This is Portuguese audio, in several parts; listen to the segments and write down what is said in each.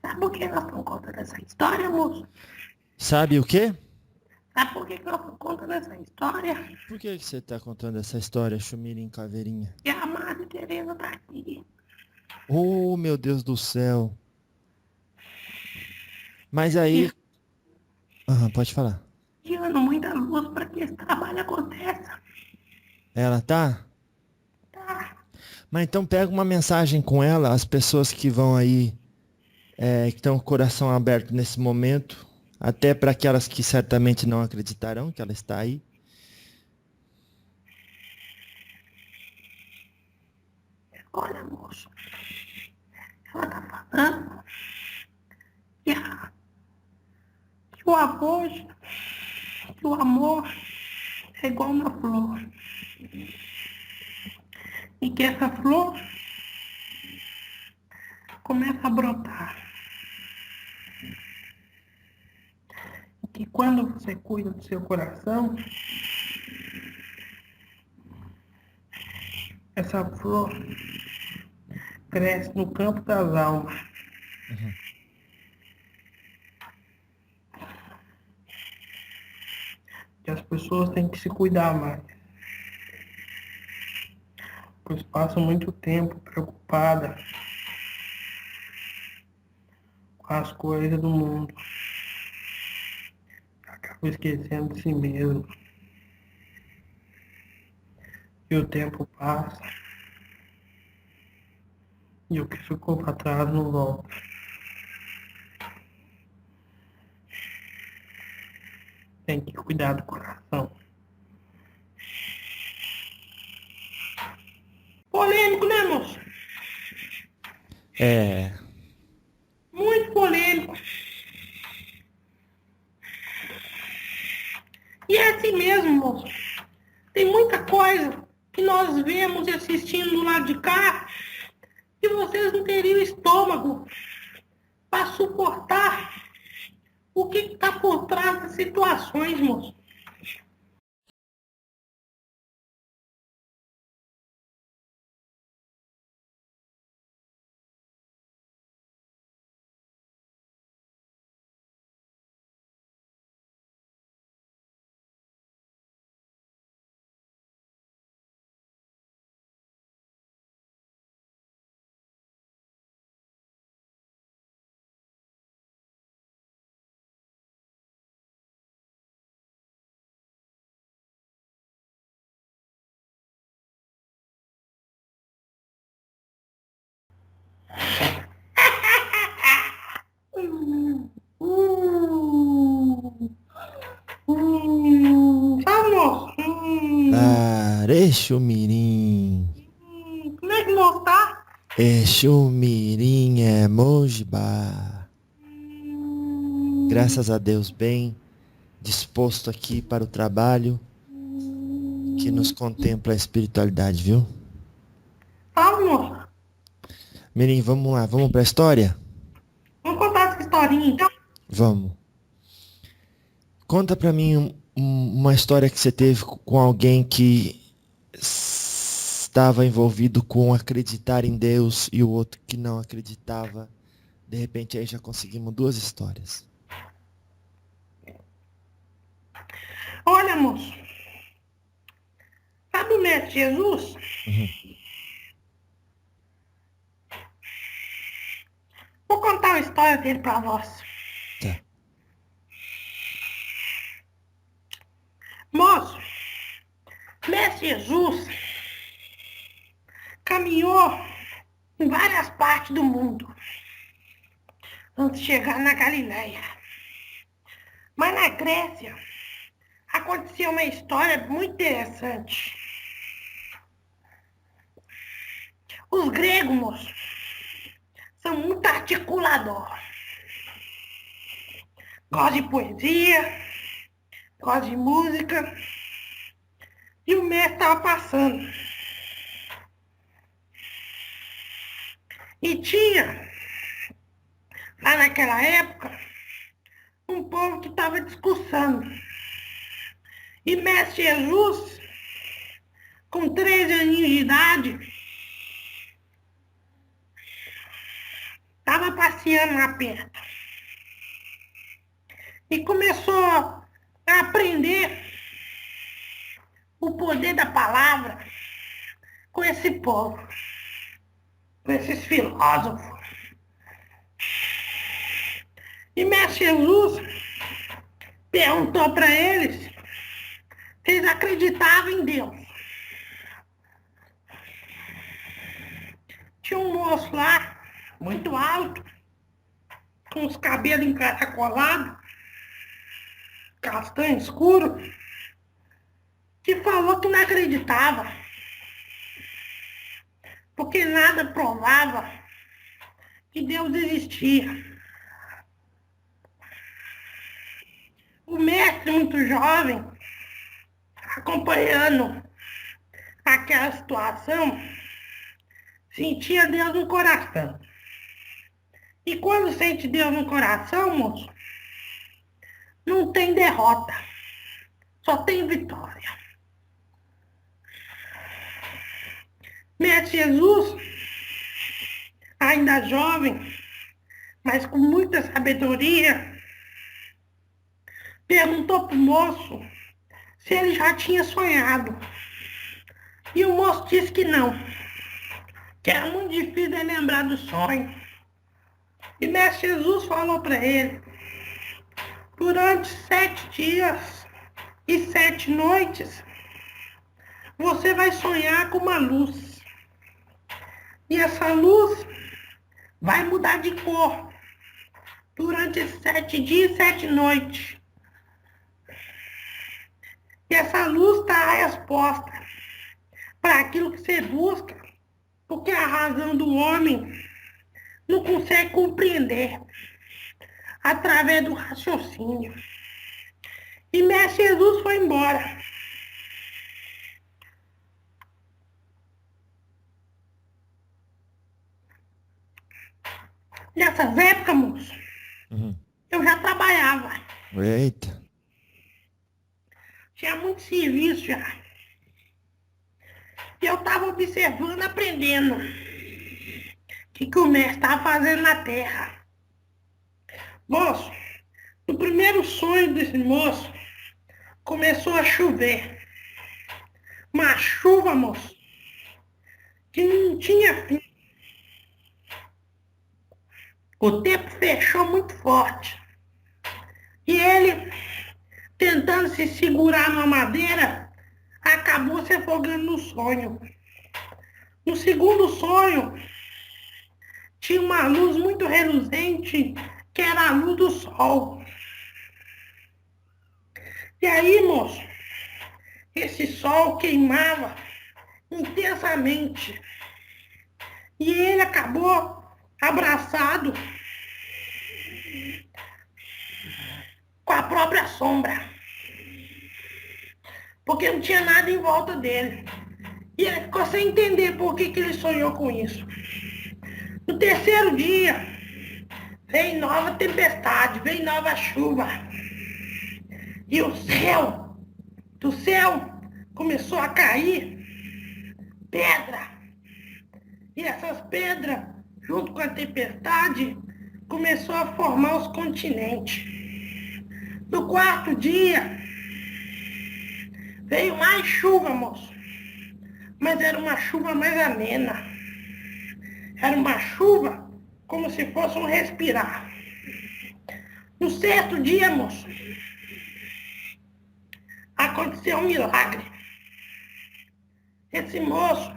Sabe por que nós estamos contando essa história, moço? Sabe o quê? Sabe por que nós estamos contando essa história? Por que você está contando essa história, Chumirim Caveirinha? Que a Madre Teresa tá aqui. Oh, meu Deus do céu. Mas E aí... Pode falar. dando muita luz para que esse trabalho aconteça. Ela tá? Tá? Mas então pega uma mensagem com ela, as pessoas que vão aí, que estão com o coração aberto nesse momento, até para aquelas que certamente não acreditarão que ela está aí. Olha, moço. Ela tá falando que, que o amor, que o amor é igual uma flor. E que essa flor começa a brotar. E que quando você cuida do seu coração, essa flor cresce no campo das almas. Uhum. Que as pessoas têm que se cuidar mais. Pois passam muito tempo preocupadas com as coisas do mundo. Acabam esquecendo de si mesmo. E o tempo passa. E o que ficou para trás não volta. Tem que cuidar do coração. Polêmico, né, moço? É, Muito polêmico. E é assim mesmo, moço. Tem muita coisa que nós vemos e assistimos do lado de cá que vocês não teriam estômago para suportar o que está por trás das situações, moço. Vamos! Chumirim. Como é que nós tá? Chumirim é Mojibá. Graças a Deus, bem disposto aqui para o trabalho que nos contempla a espiritualidade, viu? Vamos! Mirim, vamos lá, vamos para a história? Vamos contar essa historinha, então? Vamos. Conta pra mim uma história que você teve com alguém que estava envolvido com acreditar em Deus e o outro que não acreditava. De repente aí já conseguimos duas histórias. Olha, moço. Sabe o Mestre Jesus? Uhum. Vou contar a história dele pra vós. Tá. Moço, Mestre Jesus caminhou em várias partes do mundo antes de chegar na Galileia. Mas na Grécia aconteceu uma história muito interessante. Os gregos, moço, são muito articuladores. Gostam de poesia, gostam de música. E o mestre estava passando. E tinha, lá naquela época, um povo que estava discursando. E Mestre Jesus, com 13 aninhos de idade, estava estava passeando lá perto e começou a aprender o poder da palavra com esse povo, com esses filósofos. E Mestre Jesus perguntou para eles se eles acreditavam em Deus. Tinha um moço lá, muito alto, com os cabelos encaracolados, castanho escuro, que falou que não acreditava, porque nada provava que Deus existia. O mestre, muito jovem, acompanhando aquela situação, sentia Deus no coração. E quando sente Deus no coração, moço, não tem derrota, só tem vitória. Mestre Jesus, ainda jovem, mas com muita sabedoria, perguntou para o moço se ele já tinha sonhado. E o moço disse que não, que era muito difícil ele lembrar do sonho. E Mestre Jesus falou para ele: durante 7 dias e 7 noites, você vai sonhar com uma luz. E essa luz vai mudar de cor durante esses 7 dias e 7 noites. E essa luz está a resposta para aquilo que você busca, porque a razão do homem não consegue compreender através do raciocínio. E Mestre Jesus foi embora. Nessas épocas, moço, eu já trabalhava. Eita. Tinha muito serviço já. E eu estava observando, aprendendo o que o mestre estava fazendo na terra. Moço, no primeiro sonho desse moço, começou a chover. Uma chuva, moço, que não tinha fim. O tempo fechou muito forte. E ele, tentando se segurar numa madeira, acabou se afogando no sonho. No segundo sonho, tinha uma luz muito reluzente, que era a luz do sol. E aí, moço, esse sol queimava intensamente. E ele acabou abraçado com a própria sombra, porque não tinha nada em volta dele. E ele ficou sem entender por que ele sonhou com isso. No terceiro dia, veio nova tempestade, veio nova chuva. E o céu, do céu, começou a cair pedra. E essas pedras, junto com a tempestade, começou a formar os continentes. No quarto dia, veio mais chuva, moço. Mas era uma chuva mais amena. Era uma chuva como se fosse um respirar. No sexto dia, moço, aconteceu um milagre. Esse moço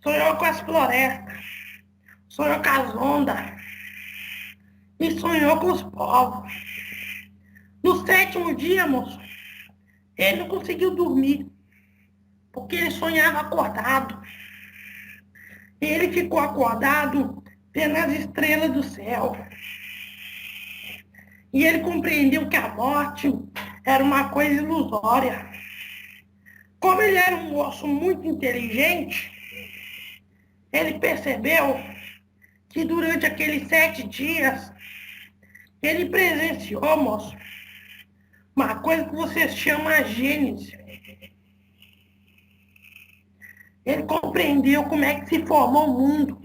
sonhou com as florestas, sonhou com as ondas e sonhou com os povos. No sétimo dia, moço, ele não conseguiu dormir, porque ele sonhava acordado. Ele ficou acordado vendo as estrelas do céu. E ele compreendeu que a morte era uma coisa ilusória. Como ele era um moço muito inteligente, ele percebeu que durante aqueles 7 dias, ele presenciou, moço, uma coisa que vocês chamam a Gênese. Ele compreendeu como é que se formou o mundo,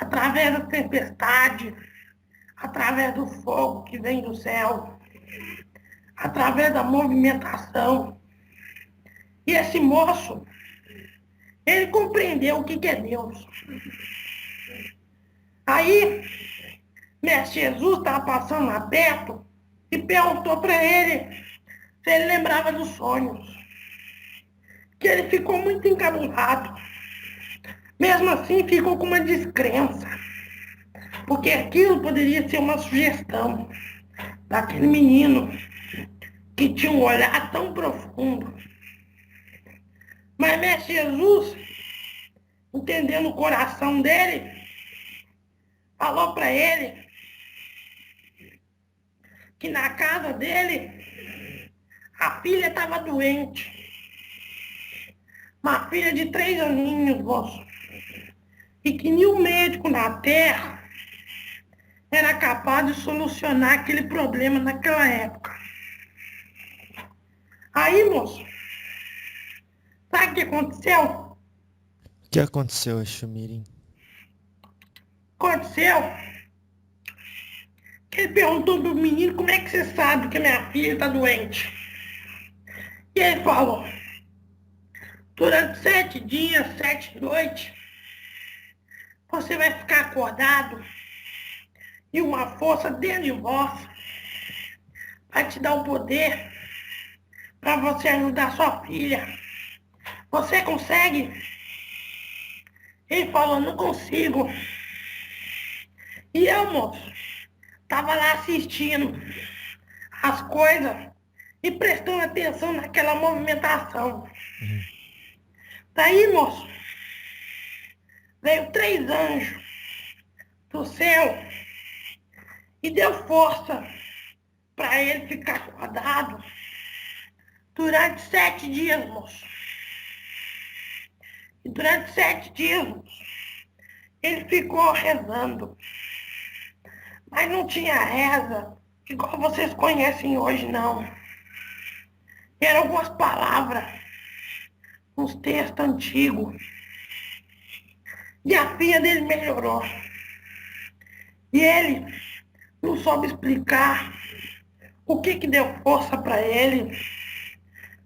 através da tempestade, através do fogo que vem do céu, através da movimentação. E esse moço, ele compreendeu o que é Deus. Aí, Mestre Jesus estava passando lá perto e perguntou para ele se ele lembrava dos sonhos. Que ele ficou muito encabulado. Mesmo assim, ficou com uma descrença. Porque aquilo poderia ser uma sugestão daquele menino que tinha um olhar tão profundo. Mas Mestre Jesus, entendendo o coração dele, falou para ele que na casa dele a filha estava doente. Uma filha de 3 aninhos, moço. E que nenhum médico na Terra era capaz de solucionar aquele problema naquela época. Aí, moço, sabe o que aconteceu? O que aconteceu, Exu Mirim? Aconteceu que ele perguntou pro menino como é que você sabe que a minha filha está doente. E ele falou, durante 7 dias, 7 noites, você vai ficar acordado e uma força dentro de vós vai te dar o poder para você ajudar sua filha. Você consegue? Ele falou, não consigo. E eu, moço, estava lá assistindo as coisas e prestando atenção naquela movimentação. Daí, moço, veio 3 anjos do céu e deu força para ele ficar acordado durante 7 dias, moço. E durante 7 dias, moço, ele ficou rezando. Mas não tinha reza igual vocês conhecem hoje, não. Eram algumas palavras, uns textos antigos. E a filha dele melhorou. E ele não soube explicar o que deu força para ele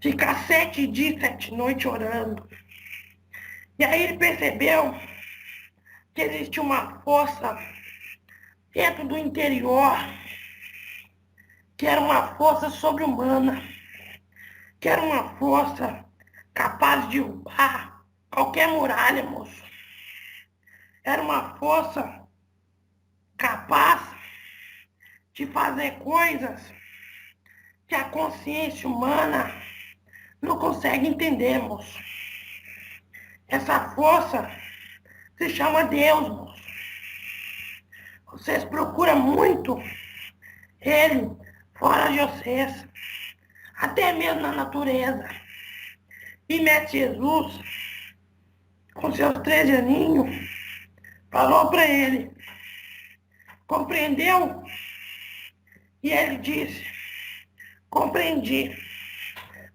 ficar 7 dias, 7 noites orando. E aí ele percebeu que existia uma força dentro do interior, que era uma força sobre-humana, que era uma força capaz de derrubar qualquer muralha, moço. Era uma força capaz de fazer coisas que a consciência humana não consegue entender, moço. Essa força se chama Deus, moço. Vocês procuram muito ele fora de vocês, até mesmo na natureza. E Mestre Jesus, com seus 13 aninhos, falou para ele, compreendeu? E ele disse, compreendi,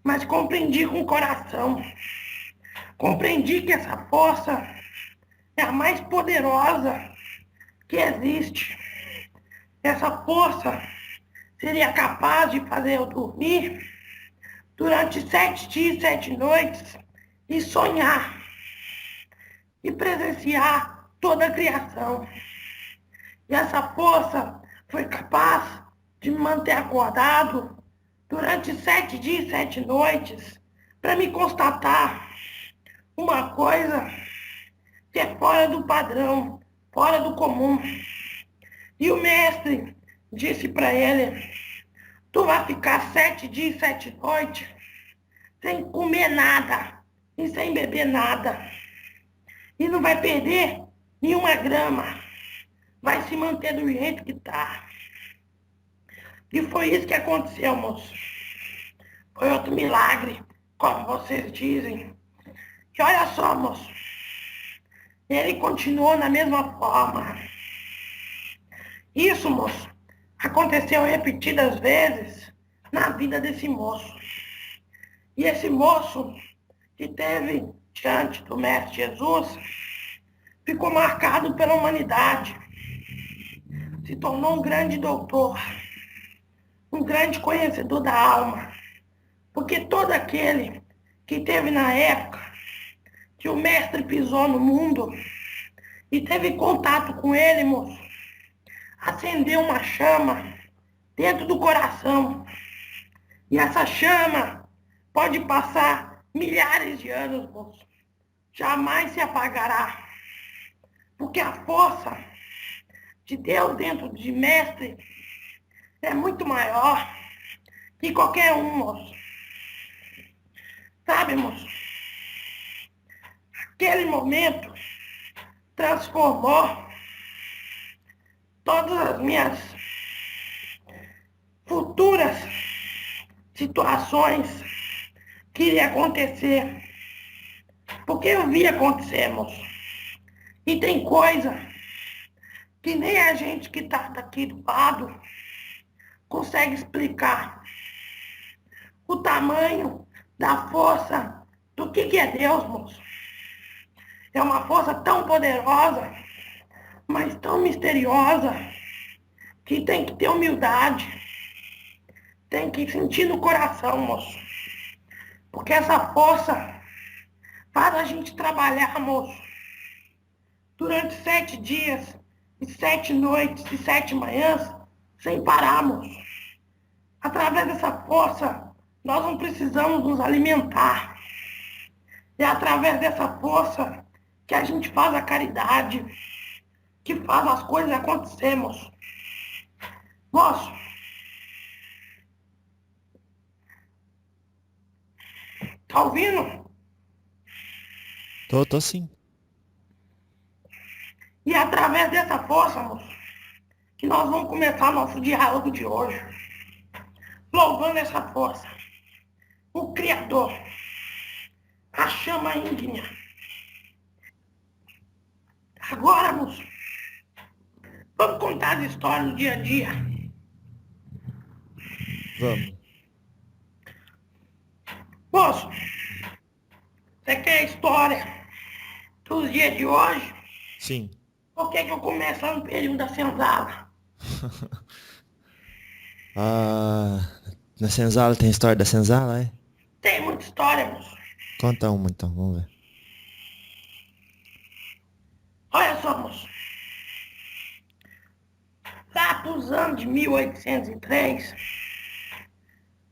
mas compreendi com o coração. Compreendi que essa força é a mais poderosa que existe. Essa força seria capaz de fazer eu dormir durante 7 dias, 7 noites e sonhar e presenciar toda a criação. E essa força foi capaz de me manter acordado durante 7 dias, 7 noites para me constatar uma coisa que é fora do padrão, fora do comum. E o mestre disse para ele, tu vai ficar 7 dias, 7 noites sem comer nada e sem beber nada. E não vai perder nenhuma grama. Vai se manter do jeito que tá. E foi isso que aconteceu, moço. Foi outro milagre, como vocês dizem. E olha só, moço. Ele continuou na mesma forma. Isso, moço, aconteceu repetidas vezes na vida desse moço. E esse moço que teve diante do Mestre Jesus ficou marcado pela humanidade. Se tornou um grande doutor, um grande conhecedor da alma. Porque todo aquele que teve na época que o mestre pisou no mundo e teve contato com ele, moço, acendeu uma chama dentro do coração. E essa chama pode passar milhares de anos, moço. Jamais se apagará. Porque a força de Deus dentro de mestre é muito maior que qualquer um, moço. Sabe, moço? Aquele momento transformou todas as minhas futuras situações que iria acontecer. Porque eu vi acontecer, moço. E tem coisa que nem a gente que tá daqui do lado consegue explicar. O tamanho da força do que é Deus, moço. É uma força tão poderosa, mas tão misteriosa, que tem que ter humildade. Tem que sentir no coração, moço. Porque essa força faz a gente trabalhar, moço, durante 7 dias, e 7 noites, e 7 manhãs, sem parar, moço. Através dessa força, nós não precisamos nos alimentar. É através dessa força que a gente faz a caridade, que faz as coisas acontecer, moço. Moço, tá ouvindo? Tô sim. E é através dessa força, moço, que nós vamos começar nosso diálogo de hoje. Louvando essa força, o Criador, a chama ígnea. Agora, moço, vamos contar as histórias do dia a dia. Vamos. Moço, você quer a história dos dias de hoje? Sim. Ou quer que eu comece lá no período da senzala? Na senzala tem história da senzala, é? Tem muita história, moço. Conta uma então, vamos ver. Olha só, moço. Lá pros anos de 1803,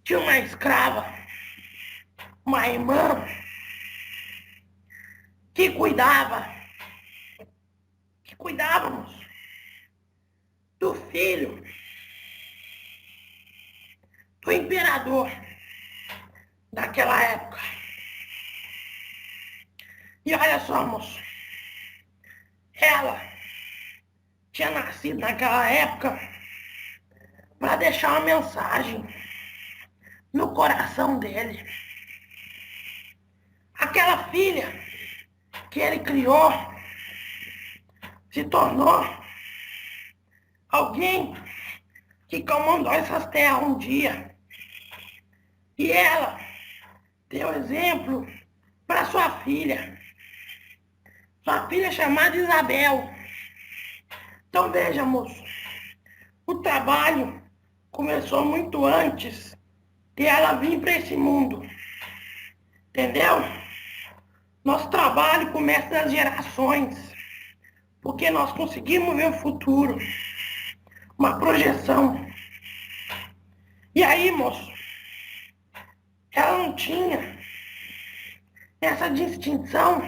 tinha uma escrava, uma irmã, que cuidava, moço, do filho do imperador daquela época. E olha só, moço, ela tinha nascido naquela época para deixar uma mensagem no coração dele. Aquela filha que ele criou se tornou alguém que comandou essas terras um dia. E ela deu exemplo para sua filha. Sua filha chamada Isabel. Então veja, moço, o trabalho começou muito antes de ela vir para esse mundo. Entendeu? Nosso trabalho começa nas gerações, porque nós conseguimos ver o futuro, uma projeção. E aí, moço, ela não tinha essa distinção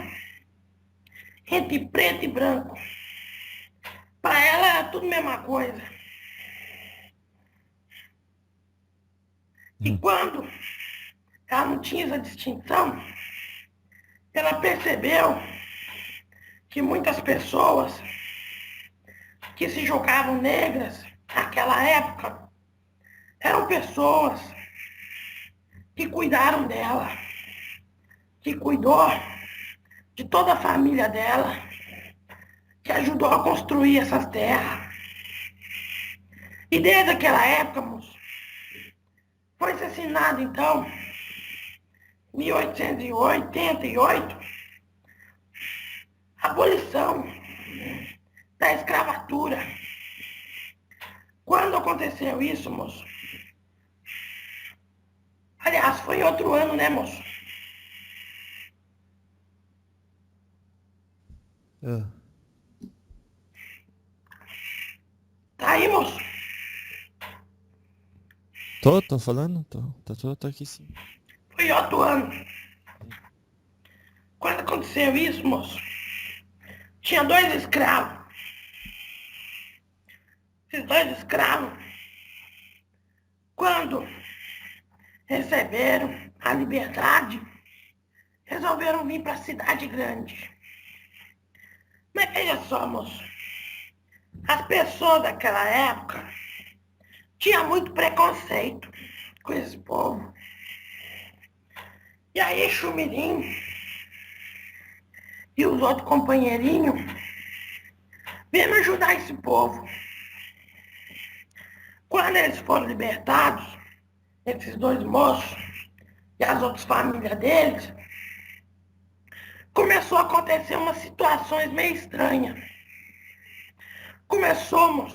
entre preto e branco. Para ela era tudo a mesma coisa. E quando ela não tinha essa distinção, ela percebeu que muitas pessoas que se julgavam negras naquela época eram pessoas que cuidaram dela, que cuidou de toda a família dela, que ajudou a construir essas terras. E desde aquela época, moço, foi assassinado, então, em 1888, abolição da escravatura. Quando aconteceu isso, moço? Aliás, foi em outro ano, né, moço? Tá aí, moço? Tô falando? Tô aqui sim. Foi em outro ano. Quando aconteceu isso, moço? Tinha 2 escravos. Esses 2 escravos, quando receberam a liberdade, resolveram vir para a cidade grande. Mas veja só, moço, as pessoas daquela época tinham muito preconceito com esse povo. E aí Chumirim e os outros companheirinhos vieram ajudar esse povo. Quando eles foram libertados, esses 2 moços e as outras famílias deles, começou a acontecer umas situações meio estranhas. Começamos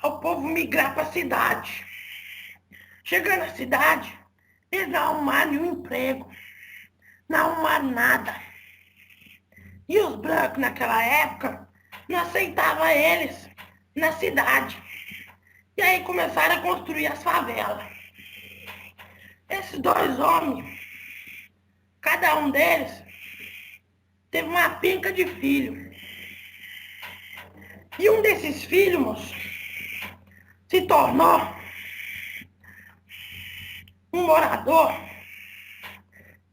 ao povo migrar para a cidade. Chegando na cidade, eles não arrumaram nenhum emprego, não arrumaram nada. E os brancos naquela época não aceitavam eles na cidade. E aí começaram a construir as favelas. Esses 2 homens, cada um deles teve uma pinca de filho. E um desses filhos, moço, se tornou um morador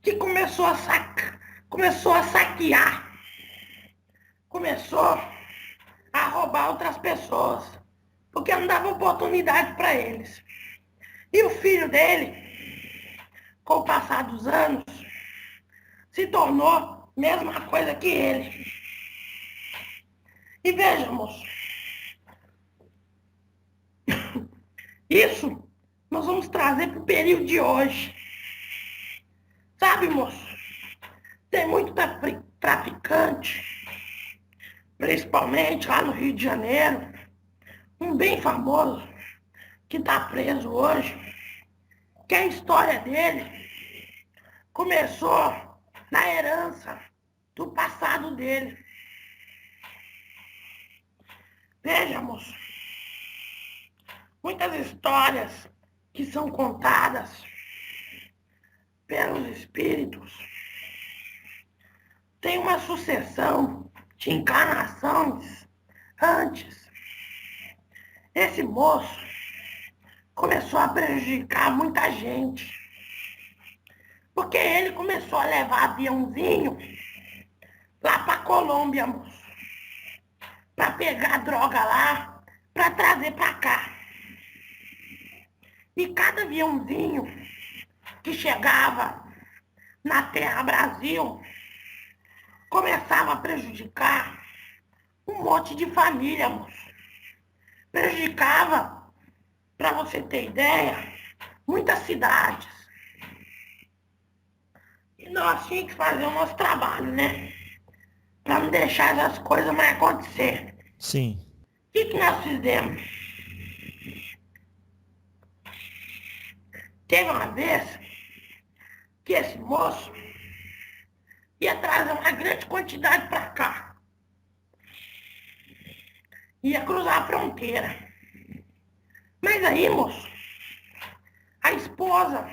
que começou a saquear, começou a roubar outras pessoas, porque não dava oportunidade para eles. E o filho dele, com o passar dos anos, se tornou a mesma coisa que ele. E veja, moço, isso nós vamos trazer para o período de hoje. Sabe, moço, tem muito traficante, principalmente lá no Rio de Janeiro, um bem famoso que está preso hoje, que a história dele começou na herança do passado dele. Veja, moço, muitas histórias que são contadas pelos espíritos tem uma sucessão de encarnações antes. Esse moço começou a prejudicar muita gente, porque ele começou a levar aviãozinho lá para Colômbia, moço, para pegar droga lá, para trazer para cá. E cada aviãozinho que chegava na Terra Brasil começava a prejudicar um monte de família, moço. Prejudicava, para você ter ideia, muitas cidades. E nós tínhamos que fazer o nosso trabalho, né? Para não deixar as coisas mais acontecer. Sim. O que nós fizemos? Teve uma vez que esse moço ia trazer uma grande quantidade para cá. Ia cruzar a fronteira. Mas aí, moço, a esposa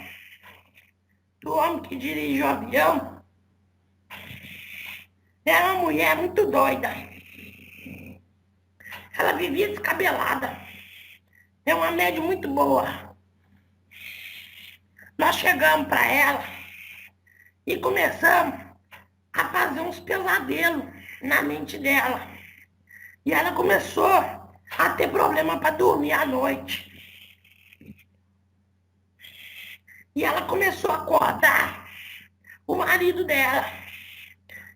do homem que dirige o avião era uma mulher muito doida. Ela vivia descabelada. É uma média muito boa. Nós chegamos para ela e começamos a fazer uns pesadelos na mente dela. E ela começou a ter problema para dormir à noite. E ela começou a acordar o marido dela.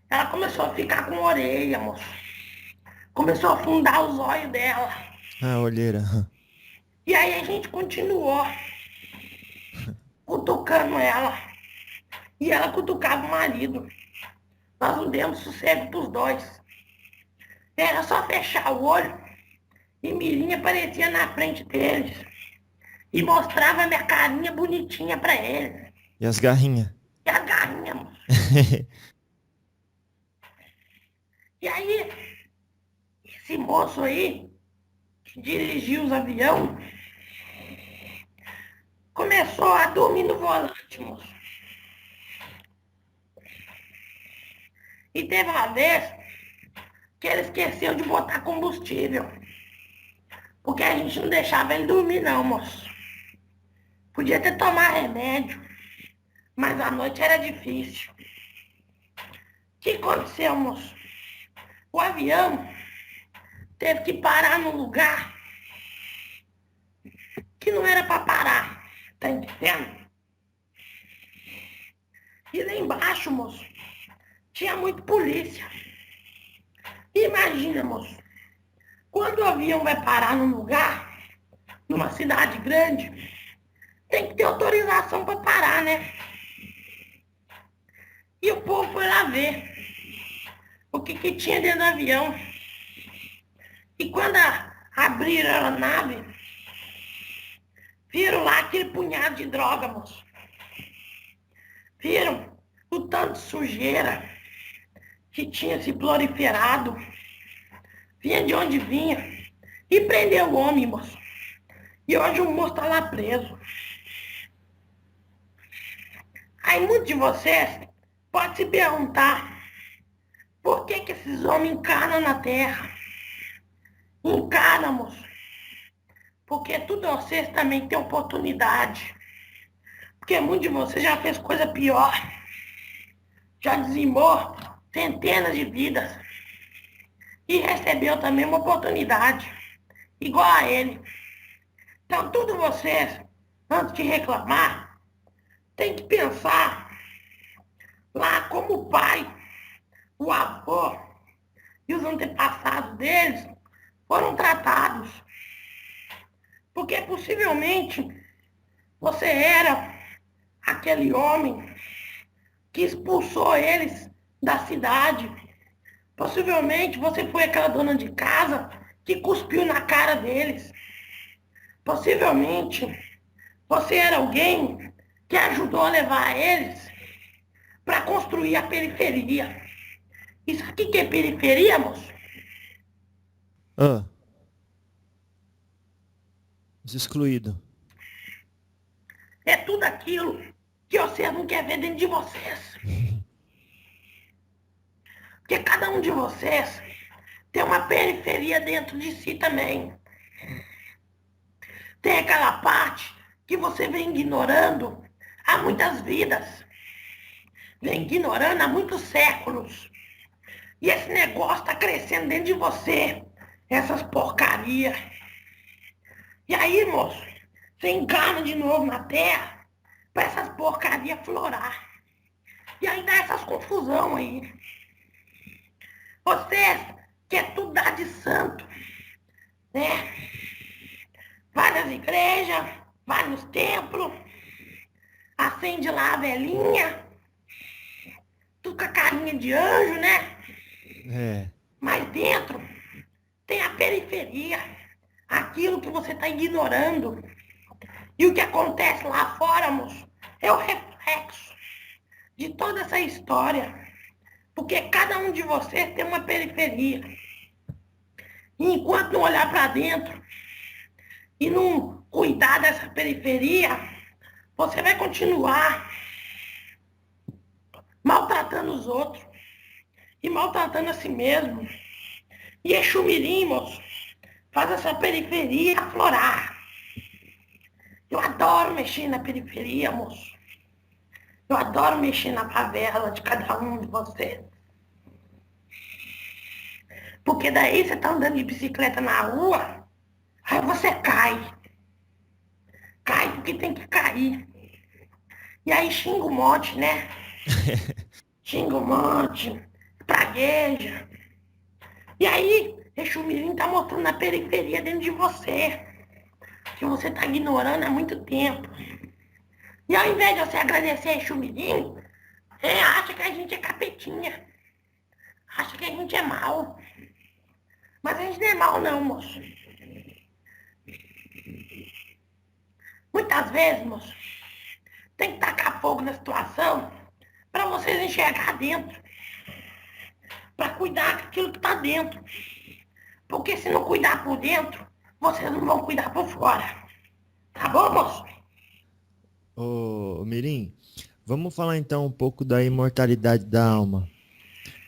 Ela começou a ficar com orelha, moço. Começou a afundar os olhos dela. Ah, olheira. E aí a gente continuou cutucando ela. E ela cutucava o marido. Nós não demos sossego pros dois. Era só fechar o olho e Mirinha aparecia na frente deles. E mostrava minha carinha bonitinha pra eles. E as garrinhas? E a garrinha, moço. E aí, esse moço aí, que dirigiu os aviões, começou a dormir no volante, moço. E teve uma vez que ele esqueceu de botar combustível. Porque a gente não deixava ele dormir não, moço. Podia até tomar remédio, mas a noite era difícil. O que aconteceu, moço? O avião teve que parar num lugar que não era para parar, tá entendendo? E lá embaixo, moço, tinha muito polícia. Imagina, moço, quando o avião vai parar num lugar, numa cidade grande, tem que ter autorização para parar, né? E o povo foi lá ver o que tinha dentro do avião. E quando abriram a nave, viram lá aquele punhado de droga, moço. Viram o tanto de sujeira que tinha se proliferado. Vinha de onde vinha. E prendeu o homem, moço. E hoje o moço tá lá preso. Aí muitos de vocês podem se perguntar por que esses homens encarnam na terra. Encarnam, moço. Porque todos vocês também têm oportunidade. Porque muitos de vocês já fez coisa pior. Já dizimou centenas de vidas. E recebeu também uma oportunidade. Igual a ele. Então, todos vocês, antes de reclamar, tem que pensar lá como o pai, o avô e os antepassados deles foram tratados. Porque possivelmente você era aquele homem que expulsou eles da cidade. Possivelmente você foi aquela dona de casa que cuspiu na cara deles. Possivelmente você era alguém que ajudou a levar eles para construir a periferia. Isso aqui que é periferia, moço? Ah. Os excluídos. É tudo aquilo que vocês não querem ver dentro de vocês. Porque cada um de vocês tem uma periferia dentro de si também. Tem aquela parte que você vem ignorando há muitas vidas. Vem ignorando há muitos séculos. E esse negócio tá crescendo dentro de você. Essas porcarias. E aí, moço, você encarna de novo na terra pra essas porcarias florar. E aí dá essas confusão aí. Vocês querem tudo dar de santo, né? Várias igrejas, vários templos, acende lá a velhinha, tudo com a carinha de anjo, né? É. Mas dentro tem a periferia, aquilo que você está ignorando. E o que acontece lá fora, moço, é o reflexo de toda essa história. Porque cada um de vocês tem uma periferia. E enquanto não olhar para dentro e não cuidar dessa periferia, você vai continuar maltratando os outros e maltratando a si mesmo. E Exu Mirim, moço, faz essa periferia aflorar. Eu adoro mexer na periferia, moço. Eu adoro mexer na favela de cada um de vocês. Porque daí você tá andando de bicicleta na rua, aí você cai. Cai porque tem que cair. E aí xinga um monte, né? Xinga um monte, pragueja. E aí, Exu Mirim tá mostrando a periferia dentro de você. Que você tá ignorando há muito tempo. E ao invés de você agradecer a Exu Mirim, acha que a gente é capetinha. acha que a gente é mal. Mas a gente não é mal não, moço. Muitas vezes, moço, tem que tacar fogo na situação para vocês enxergar dentro. Para cuidar daquilo que tá dentro. Porque se não cuidar por dentro, vocês não vão cuidar por fora. Tá bom, moço? Ô, Mirim, vamos falar então um pouco da imortalidade da alma.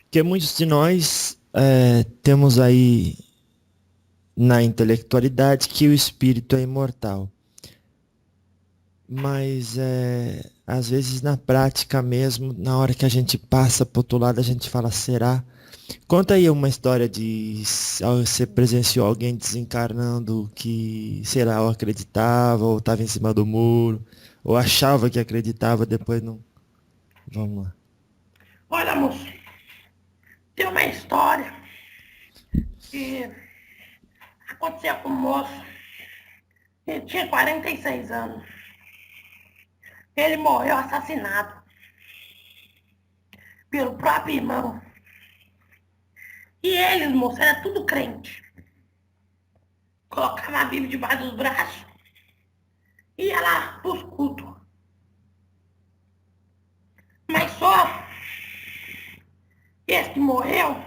Porque muitos de nós temos aí na intelectualidade que o espírito é imortal. Mas às vezes na prática mesmo, na hora que a gente passa pro outro lado, a gente fala, será? Conta aí uma história de você presenciou alguém desencarnando que, sei lá, ou acreditava, ou estava em cima do muro, ou achava que acreditava, depois não. Vamos lá. Olha, moço, tem uma história que aconteceu com um moço. Ele tinha 46 anos. Ele morreu assassinado pelo próprio irmão. E eles, moço, era tudo crente. Colocava a Bíblia debaixo dos braços e ia lá pros cultos. Mas só esse que morreu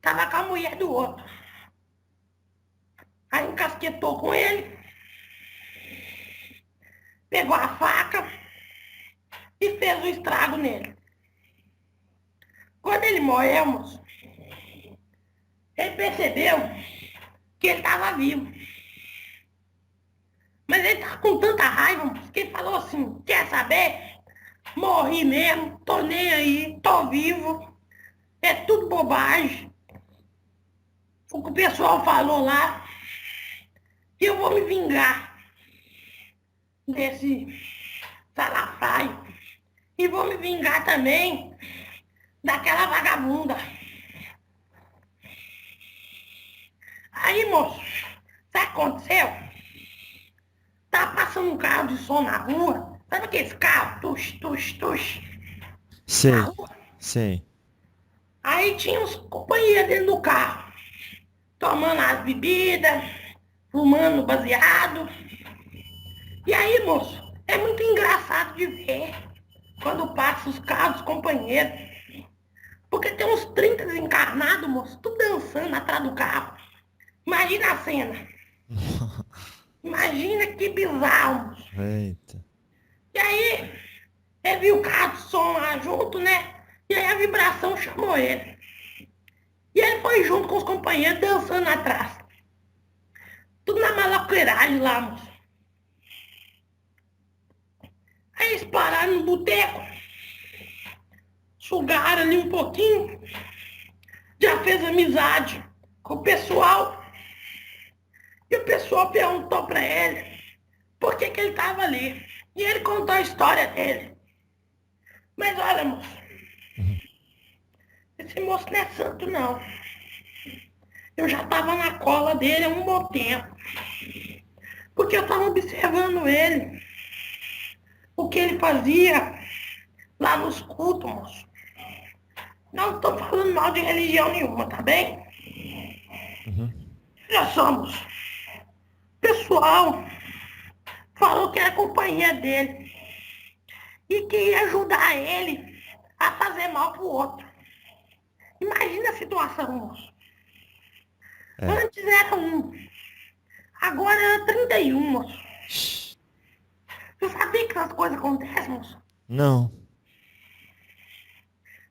tava com a mulher do outro. Aí encasquetou com ele, pegou a faca e fez o estrago nele. Quando ele morreu, moço, ele percebeu que ele estava vivo. Mas ele estava com tanta raiva, moço, que ele falou assim, quer saber? Morri mesmo, tô nem aí, tô vivo. É tudo bobagem. O que o pessoal falou lá, e eu vou me vingar desse salafrário. E vou me vingar também daquela vagabunda. Aí, moço, sabe o que aconteceu? Tá passando um carro de som na rua. Sabe aqueles carros? Tux, tux, tux. Na Sei, rua. sei. Aí tinha uns companheiros dentro do carro. Tomando as bebidas, fumando baseado. E aí, moço, é muito engraçado de ver quando passa os carros dos companheiros. Porque tem uns 30 desencarnados, moço, tudo dançando atrás do carro. Imagina a cena. Imagina que bizarro, moço. Eita. E aí, ele viu o carro de som lá junto, né? E aí a vibração chamou ele. E ele foi junto com os companheiros dançando atrás. Tudo na maloqueiragem lá, moço. Aí eles pararam no boteco. Sugaram ali um pouquinho. Já fez amizade com o pessoal. E o pessoal perguntou pra ele por que ele tava ali. E ele contou a história dele. Mas olha, moço. Esse moço não é santo, não. Eu já tava na cola dele há um bom tempo. Porque eu tava observando ele. O que ele fazia lá nos cultos, moço. Não estou falando mal de religião nenhuma, tá bem? Já somos. O pessoal falou que era companhia dele. E que ia ajudar ele a fazer mal pro outro. Imagina a situação, moço. Antes era um. Agora era 31, moço. Você sabia que essas coisas acontecem, moço? Não.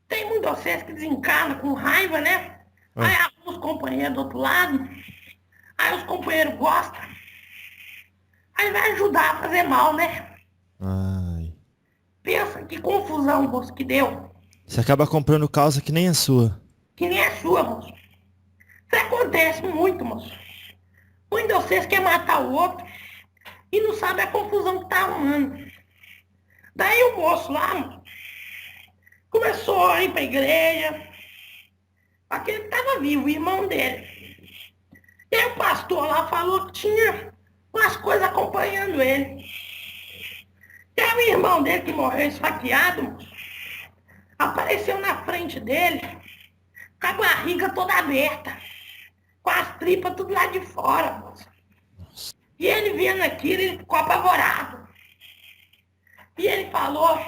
Tem muitos vocês que desencarnam com raiva, né? Aí arruma os companheiros do outro lado. Aí os companheiros gostam. Aí vai ajudar a fazer mal, né? Ai. Pensa que confusão, moço, que deu. Você acaba comprando causa que nem a sua. Que nem a sua, moço. Isso acontece muito, moço. Um de vocês quer matar o outro e não sabe a confusão que tá arrumando. Daí o moço lá, moço, começou a ir pra igreja. Aquele que tava vivo, o irmão dele. E aí o pastor lá falou que tinha umas coisas acompanhando ele. E aí o irmão dele que morreu esfaqueado, moço, apareceu na frente dele com a barriga toda aberta, com as tripas tudo lá de fora, moço. E ele vendo aquilo, ele ficou apavorado. E ele falou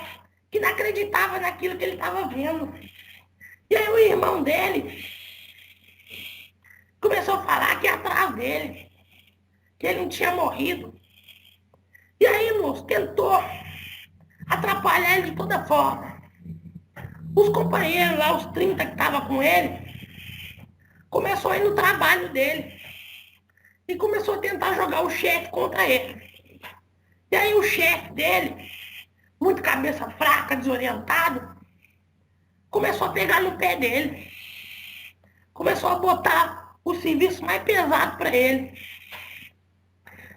que não acreditava naquilo que ele estava vendo. E aí o irmão dele começou a falar que ia atrás dele, que ele não tinha morrido. E aí, moço, tentou atrapalhar ele de toda forma. Os companheiros lá, os 30 que estavam com ele, começou a ir no trabalho dele e começou a tentar jogar o chefe contra ele. E aí o chefe dele, muito cabeça fraca, desorientado, começou a pegar no pé dele. Começou a botar o serviço mais pesado para ele.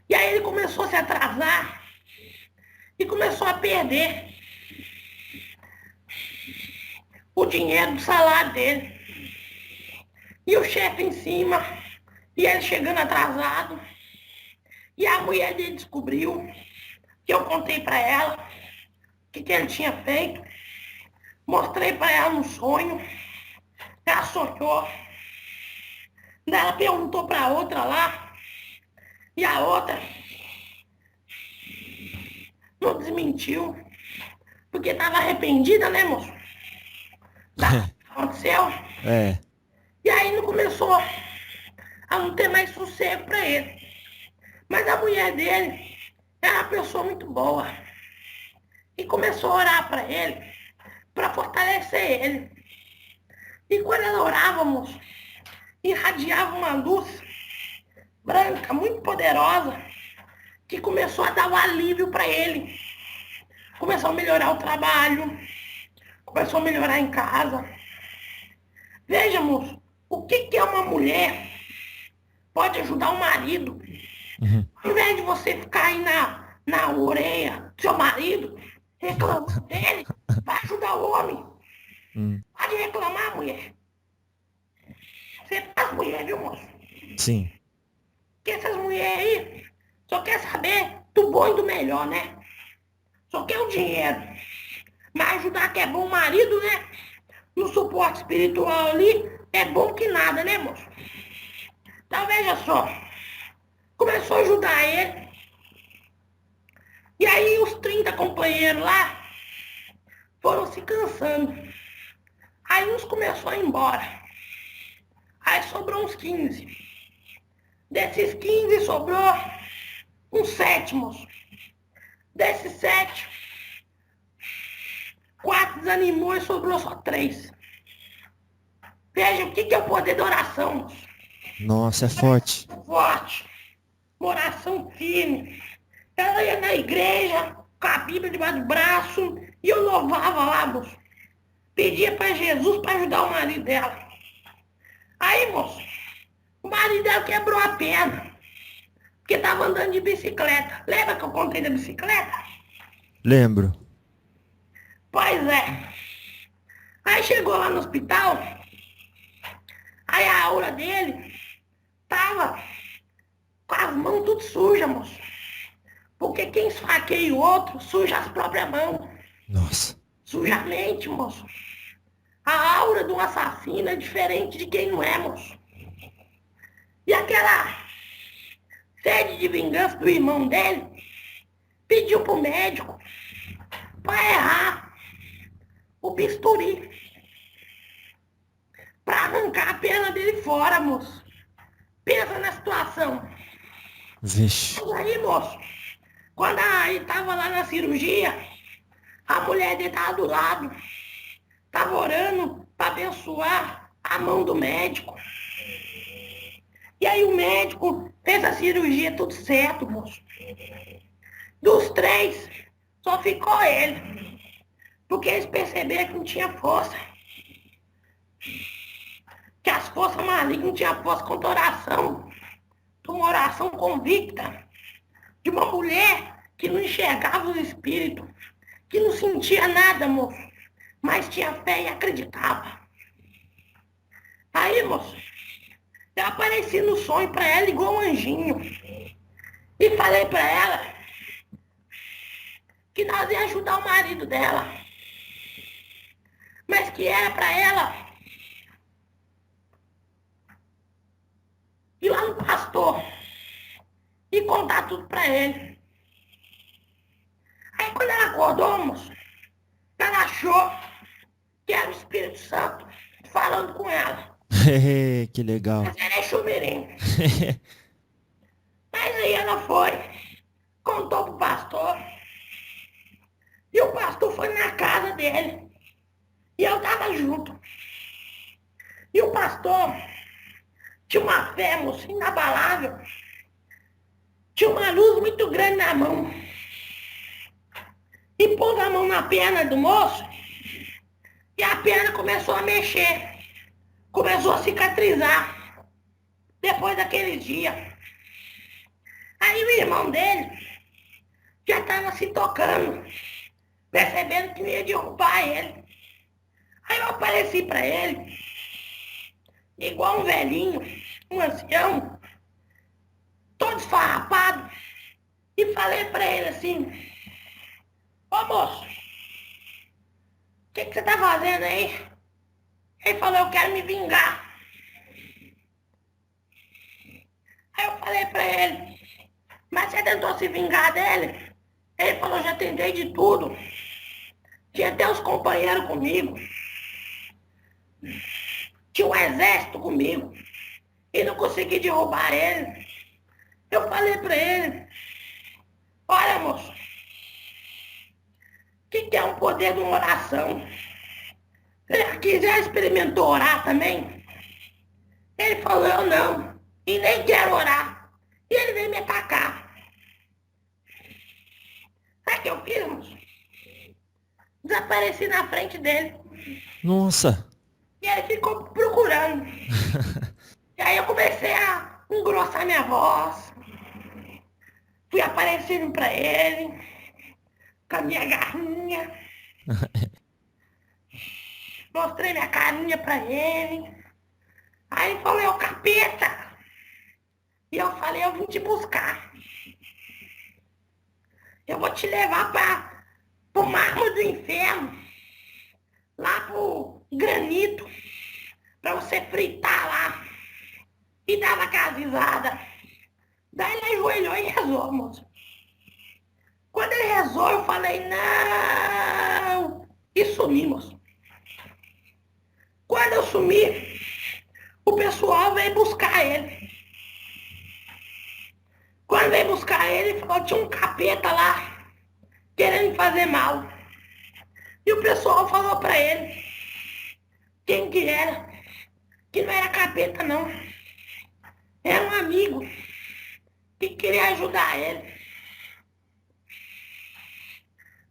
E aí ele começou a se atrasar e começou a perder o dinheiro do salário dele. E o chefe em cima, e ele chegando atrasado. E a mulher dele descobriu, que eu contei para ela o que ele tinha feito. Mostrei para ela no sonho. Ela sonhou. Daí ela perguntou para a outra lá. E a outra não desmentiu. Porque estava arrependida, né, moço? Da que aconteceu. É. E aí não começou a não ter mais sossego para ele. Mas a mulher dele era uma pessoa muito boa. E começou a orar para ele, para fortalecer ele. E quando ela orava, moço, irradiava uma luz branca, muito poderosa, que começou a dar um alívio para ele. Começou a melhorar o trabalho, começou a melhorar em casa. Veja, moço, o que é uma mulher pode ajudar o marido? Ao invés de você ficar aí na orelha do seu marido, reclamando dele, vai ajudar o homem. Pode reclamar, mulher. Você faz mulher, viu, moço? Sim. Porque essas mulheres aí só quer saber do bom e do melhor, né? Só quer o dinheiro. Mas ajudar que é bom o marido, né? No suporte espiritual ali, é bom que nada, né, moço? Então veja só. Começou a ajudar ele. E aí os 30 companheiros lá foram se cansando. Aí uns começou a ir embora. Aí sobrou uns 15. Desses 15 sobrou uns 7, moço. Desses 7, 4 desanimou e sobrou só 3. Veja o que é o poder da oração, moço. Nossa, é forte. Forte. Uma oração firme. Ela ia na igreja, com a Bíblia debaixo do braço, e eu louvava lá, moço. Pedia para Jesus para ajudar o marido dela. Aí, moço, o marido dela quebrou a perna. Porque estava andando de bicicleta. Lembra que eu contei da bicicleta? Lembro. Pois é. Aí chegou lá no hospital. Aí a aura dele tava com as mãos tudo sujas, moço. Porque quem esfaqueia o outro suja as próprias mãos. Nossa. Suja a mente, moço. A aura de um assassino é diferente de quem não é, moço. E aquela sede de vingança do irmão dele pediu pro médico para errar o bisturi. Para arrancar a perna dele fora, moço. Pensa na situação. Vixe. Mas aí, moço, quando ele tava lá na cirurgia, a mulher dele tava do lado. Tava orando para abençoar a mão do médico. E aí o médico fez a cirurgia tudo certo, moço. Dos 3, só ficou ele. Porque eles perceberam que não tinha força. Que as forças malignas não tinham força contra a oração. Uma oração convicta de uma mulher que não enxergava os espíritos, que não sentia nada, moço, mas tinha fé e acreditava. Aí, moço, eu apareci no sonho para ela igual um anjinho e falei para ela que nós ia ajudar o marido dela, mas que era para ela ir lá no pastor e contar tudo pra ele. Aí quando ela acordou, moço, ela achou que era o Espírito Santo falando com ela. Que legal. Mas era chumirim. Mas aí ela foi, contou pro pastor. E o pastor foi na casa dele. E eu tava junto. E o pastor tinha uma fé, moço, inabalável. Tinha uma luz muito grande na mão. E pôs a mão na perna do moço. E a perna começou a mexer. Começou a cicatrizar. Depois daquele dia. Aí o irmão dele já estava se tocando. Percebendo que ia derrubar ele. Aí eu apareci para ele. Igual um velhinho. Um ancião. Todo esfarrapado. E falei para ele assim: ô moço, o que você tá fazendo aí? Ele falou: eu quero me vingar. Aí eu falei pra ele: mas você tentou se vingar dele? Ele falou: já tentei de tudo. Tinha até os companheiros comigo. Tinha um exército comigo. E não consegui derrubar ele. Eu falei pra ele: olha, moço, o que é um poder de uma oração? Você já experimentou orar também? Ele falou: eu não. E nem quero orar. E ele veio me atacar. Sabe o que eu fiz, moço? Desapareci na frente dele. Nossa. E ele ficou procurando. E aí eu comecei a engrossar minha voz. Fui aparecendo pra ele. Com a minha garrinha. Mostrei minha carinha pra ele. Aí ele falou: é o capeta. E eu falei: eu vim te buscar. Eu vou te levar pro mármore do inferno. Lá pro granito. Pra você fritar lá. E dava aquela risada. Daí ele ajoelhou e rezou, moço. Quando ele rezou, eu falei: não. E sumi, moço. Quando eu sumi, o pessoal veio buscar ele. Quando veio buscar ele, falou: tinha um capeta lá, querendo fazer mal. E o pessoal falou pra ele quem que era. Que não era capeta, não. Era um amigo que queria ajudar ele.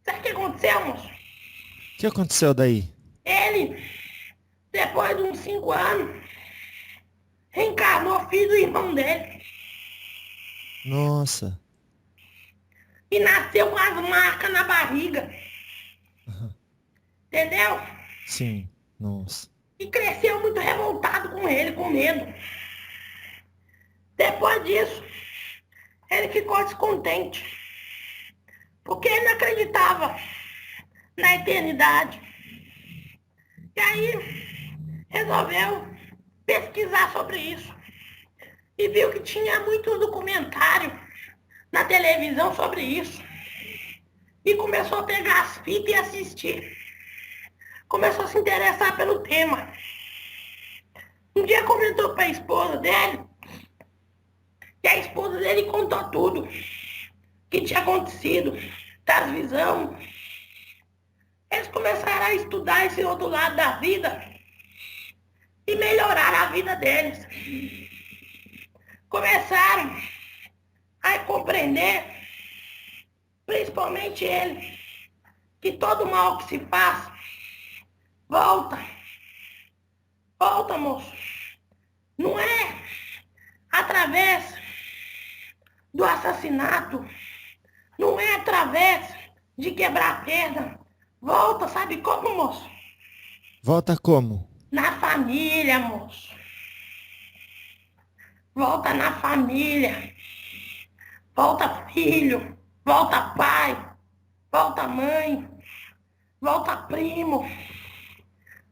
Sabe o que aconteceu, moço? O que aconteceu daí? Ele, depois de uns 5 anos, reencarnou filho do irmão dele. Nossa. E nasceu com as marcas na barriga. Entendeu? Sim. Nossa. E cresceu muito revoltado com ele, com medo. Depois disso, ele ficou descontente. Porque ele não acreditava na eternidade. E aí, resolveu pesquisar sobre isso. E viu que tinha muitos documentários na televisão sobre isso. E começou a pegar as fitas e assistir. Começou a se interessar pelo tema. Um dia comentou para a esposa dele. E a esposa dele contou tudo que tinha acontecido, das visões. Eles começaram a estudar esse outro lado da vida e melhorar a vida deles. Começaram a compreender, principalmente ele, que todo mal que se faz volta. Volta, moço. Não é através do assassinato, não é através de quebrar pedra. Volta, sabe como, moço? Volta como? Na família, moço. Volta na família. Volta filho, volta pai, volta mãe, volta primo,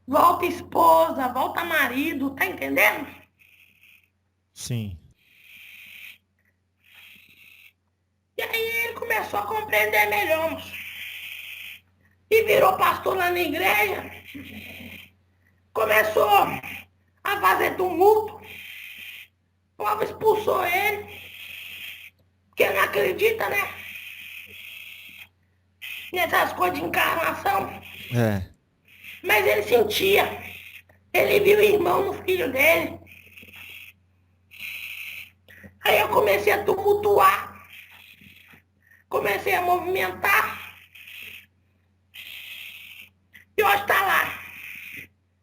volta esposa, volta marido, tá entendendo? Sim. começou a compreender melhor, moço. E virou pastor lá na igreja. Começou a fazer tumulto. O povo expulsou ele. Porque não acredita, né? Nessas coisas de encarnação. É. Mas ele sentia. Ele viu o irmão no filho dele. Aí eu comecei a tumultuar. Comecei a movimentar. E hoje tá lá.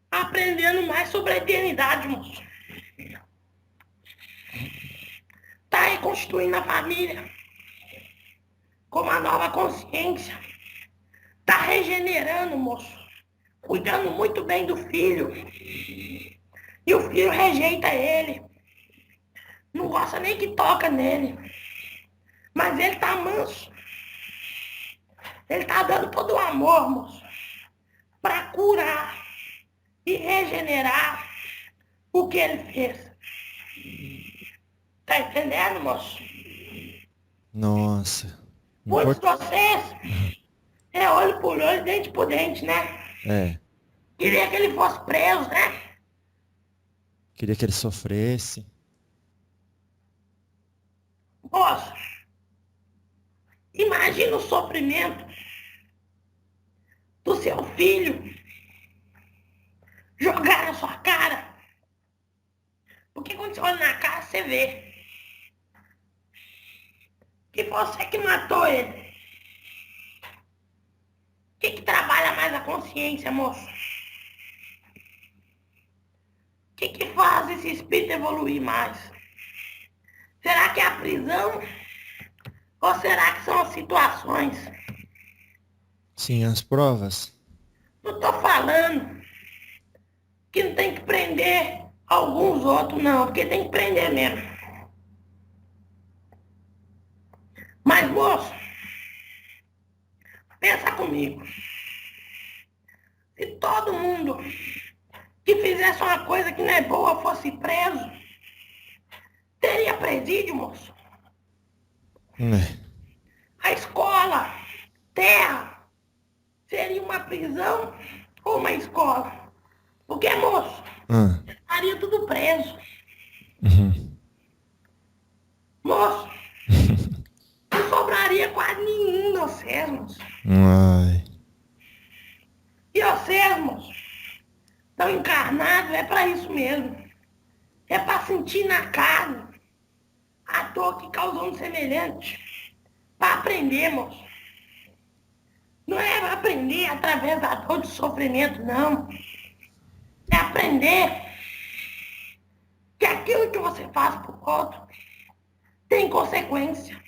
Aprendendo mais sobre a eternidade, moço. Tá reconstruindo a família. Com uma nova consciência. Tá regenerando, moço. Cuidando muito bem do filho. E o filho rejeita ele. Não gosta nem que toca nele. Mas ele tá manso. Ele tá dando todo o amor, moço. Pra curar e regenerar o que ele fez. Tá entendendo, moço? Nossa. Muitos de vocês é olho por olho, dente por dente, né? É. Queria que ele fosse preso, né? Queria que ele sofresse. Moço, imagina o sofrimento do seu filho jogar na sua cara. Porque quando você olha na cara, você vê que você que matou ele. O que trabalha mais a consciência, moço? O que faz esse espírito evoluir mais? Será que é a prisão? Ou será que são as situações? Sim, as provas. Não tô falando que não tem que prender alguns outros, não, porque tem que prender mesmo. Mas, moço, pensa comigo. Se todo mundo que fizesse uma coisa que não é boa fosse preso, teria presídio, moço. É. A escola, terra, seria uma prisão ou uma escola? Porque, moço, estaria tudo preso. Uhum. Moço, não sobraria quase nenhum de vocês, moço. Ai. E vocês, moço, estão encarnados, é para isso mesmo. É para sentir na carne a dor que causou um semelhante. Para aprender, moço. Não é aprender através da dor de sofrimento, não. É aprender que aquilo que você faz por outro tem consequência.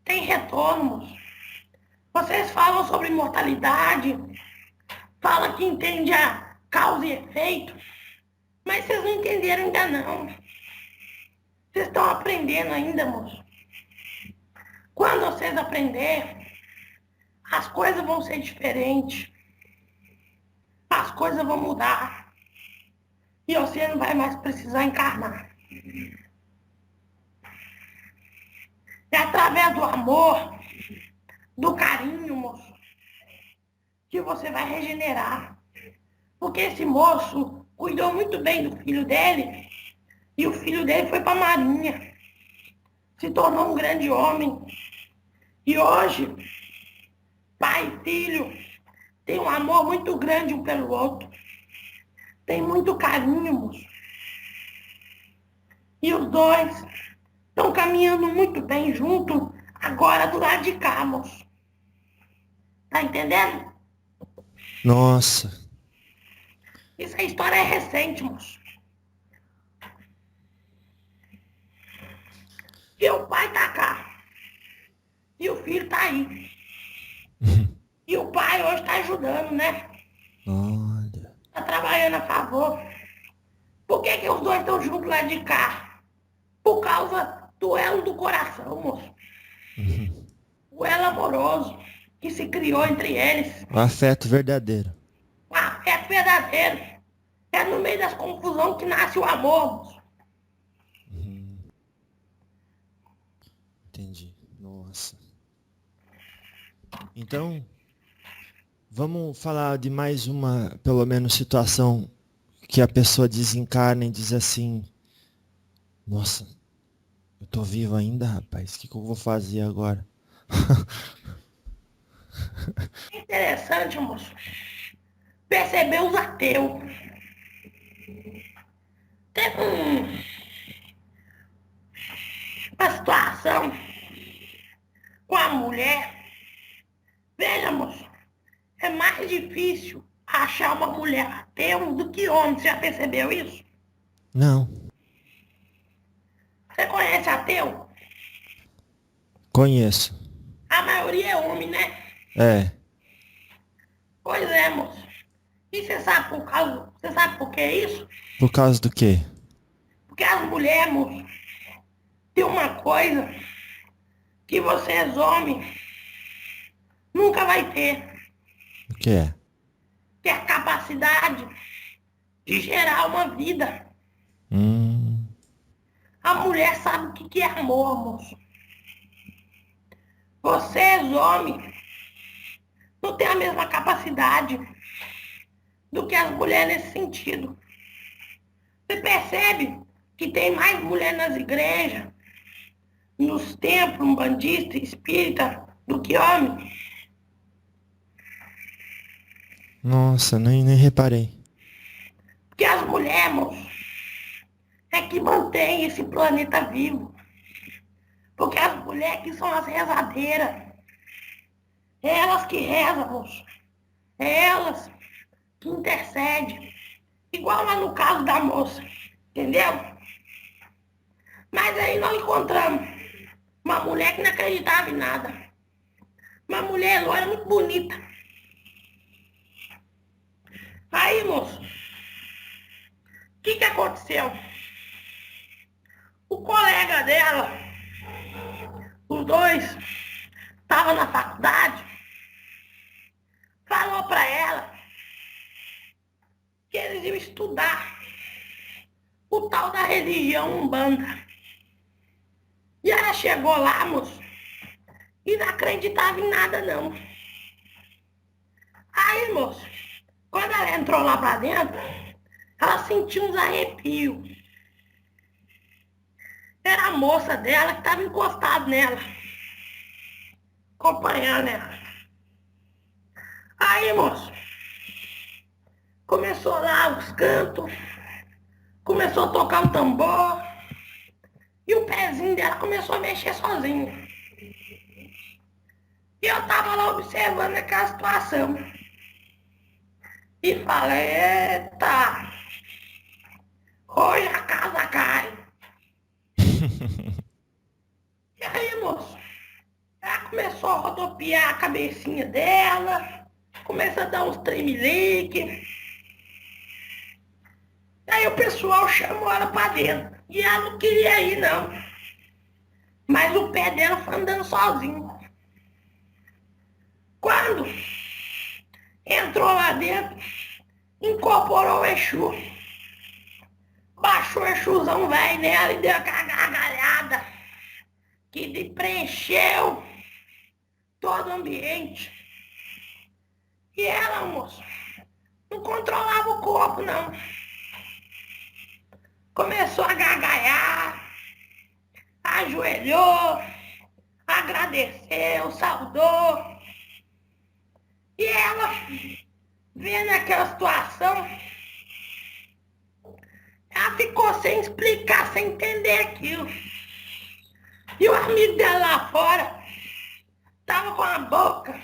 Tem retorno, moço. Vocês falam sobre imortalidade, falam que entende a causa e efeito, mas vocês não entenderam ainda não. Vocês estão aprendendo ainda, moço. Quando vocês aprenderem, as coisas vão ser diferentes. As coisas vão mudar. E você não vai mais precisar encarnar. É através do amor, do carinho, moço, que você vai regenerar. Porque esse moço cuidou muito bem do filho dele. E o filho dele foi para a Marinha. Se tornou um grande homem. E hoje, pai e filho têm um amor muito grande um pelo outro. Tem muito carinho, moço. E os dois estão caminhando muito bem junto, agora do lado de cá, moço. Tá entendendo? Nossa. Essa história é recente, moço. E o pai tá cá. E o filho tá aí. E o pai hoje tá ajudando, né? Olha. Tá trabalhando a favor. Por que os dois estão juntos lá de cá? Por causa do elo do coração, moço. O elo amoroso que se criou entre eles. O afeto verdadeiro. O afeto verdadeiro. É no meio das confusões que nasce o amor, moço. Entendi. Nossa. Então, vamos falar de mais uma, pelo menos, situação que a pessoa desencarna e diz assim, nossa, eu tô vivo ainda, rapaz, o que eu vou fazer agora? É interessante, moço, perceber os ateus. Teve uma situação com a mulher. Veja, moço, é mais difícil achar uma mulher ateu do que homem. Você já percebeu isso? Não, Você conhece ateu? conheço. A maioria é homem, né? É, Pois é, moço. E você sabe por que é isso? por causa do quê? Porque as mulheres, moço, tem uma coisa que vocês homens nunca vai ter, O que é? que é a capacidade de gerar uma vida. Hum, A mulher sabe o que é amor, moço. Vocês, homens, não têm a mesma capacidade do que as mulheres nesse sentido. Você percebe que tem mais mulher nas igrejas, nos templos umbandistas, espírita, do que homem? nossa, nem reparei. Porque as mulheres, moço, é que mantém esse planeta vivo. Porque as mulheres que são as rezadeiras, é elas que rezam, moço. É elas que intercedem. Igual lá no caso da moça, entendeu? Mas aí nós encontramos uma mulher que não acreditava em nada. Uma mulher loira muito bonita. Aí, moço, o que aconteceu? O colega dela, os dois, estavam na faculdade, falou pra ela que eles iam estudar o tal da religião Umbanda. E ela chegou lá, moço, e não acreditava em nada, não. Aí, moço, quando ela entrou lá pra dentro, ela sentiu uns arrepios. Era a moça dela que estava encostada nela, acompanhando ela. Aí, moço, começou lá os cantos, começou a tocar o tambor, e o pezinho dela começou a mexer sozinho. E eu tava lá observando aquela situação. E falei, eita, hoje a casa cai. E aí, moço, ela começou a rodopiar a cabecinha dela, começou a dar uns tremelique. Aí o pessoal chamou ela pra dentro. E ela não queria ir, não. Mas o pé dela foi andando sozinho. Quando entrou lá dentro, incorporou o Exu. Baixou o Exuzão velho nela e deu aquela gargalhada que lhe preencheu todo o ambiente. E ela, moço, não controlava o corpo, não. Começou a gargalhar, ajoelhou, agradeceu, saudou. E ela, vendo aquela situação, ela ficou sem explicar, sem entender aquilo. E o amigo dela lá fora tava com a boca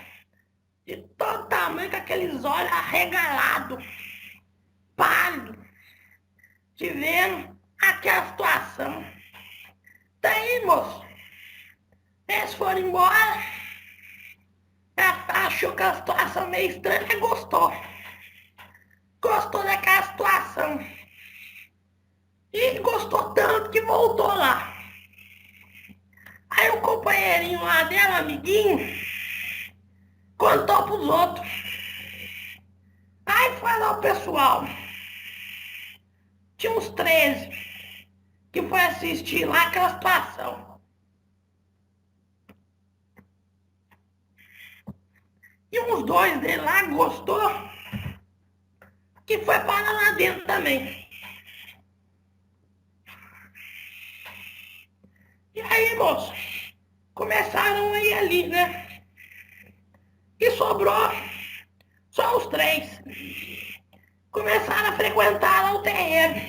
de todo tamanho, com aqueles olhos arregalados, pálidos, te vendo aquela situação. Daí, moço, eles foram embora. Ela achou aquela situação meio estranha, mas gostou. Gostou daquela situação. E gostou tanto que voltou lá. Aí o companheirinho lá dela, amiguinho, contou pros outros. Aí foi lá o pessoal. Tinha uns 13 que foi assistir lá aquela situação. E uns dois dele lá gostou, que foi para lá dentro também. E aí, moço, começaram a ir ali, né? E sobrou só os três. Começaram a frequentar lá o terreiro.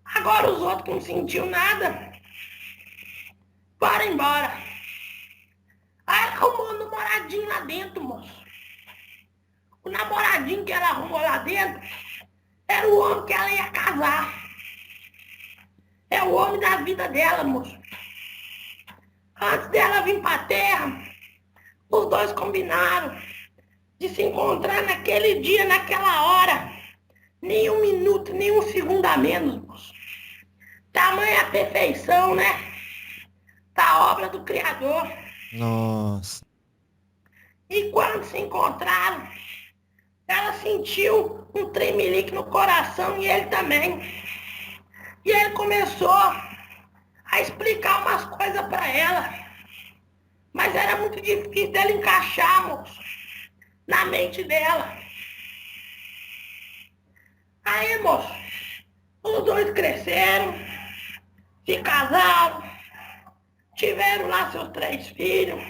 Agora os outros que não sentiu nada, foram embora. Aí ela arrumou um namoradinho lá dentro, moço. O namoradinho que ela arrumou lá dentro era o homem que ela ia casar. É o homem da vida dela, moço. Antes dela vir pra terra, os dois combinaram de se encontrar naquele dia, naquela hora. Nem um minuto, nem um segundo a menos, moço. Tamanha perfeição, né? Da obra do Criador. Nossa. E quando se encontraram, ela sentiu um tremelique no coração e ele também. E ele começou a explicar umas coisas para ela. Mas era muito difícil dela encaixar, moço, na mente dela. Aí, moço, os dois cresceram, se casaram, tiveram lá seus 3 filhos,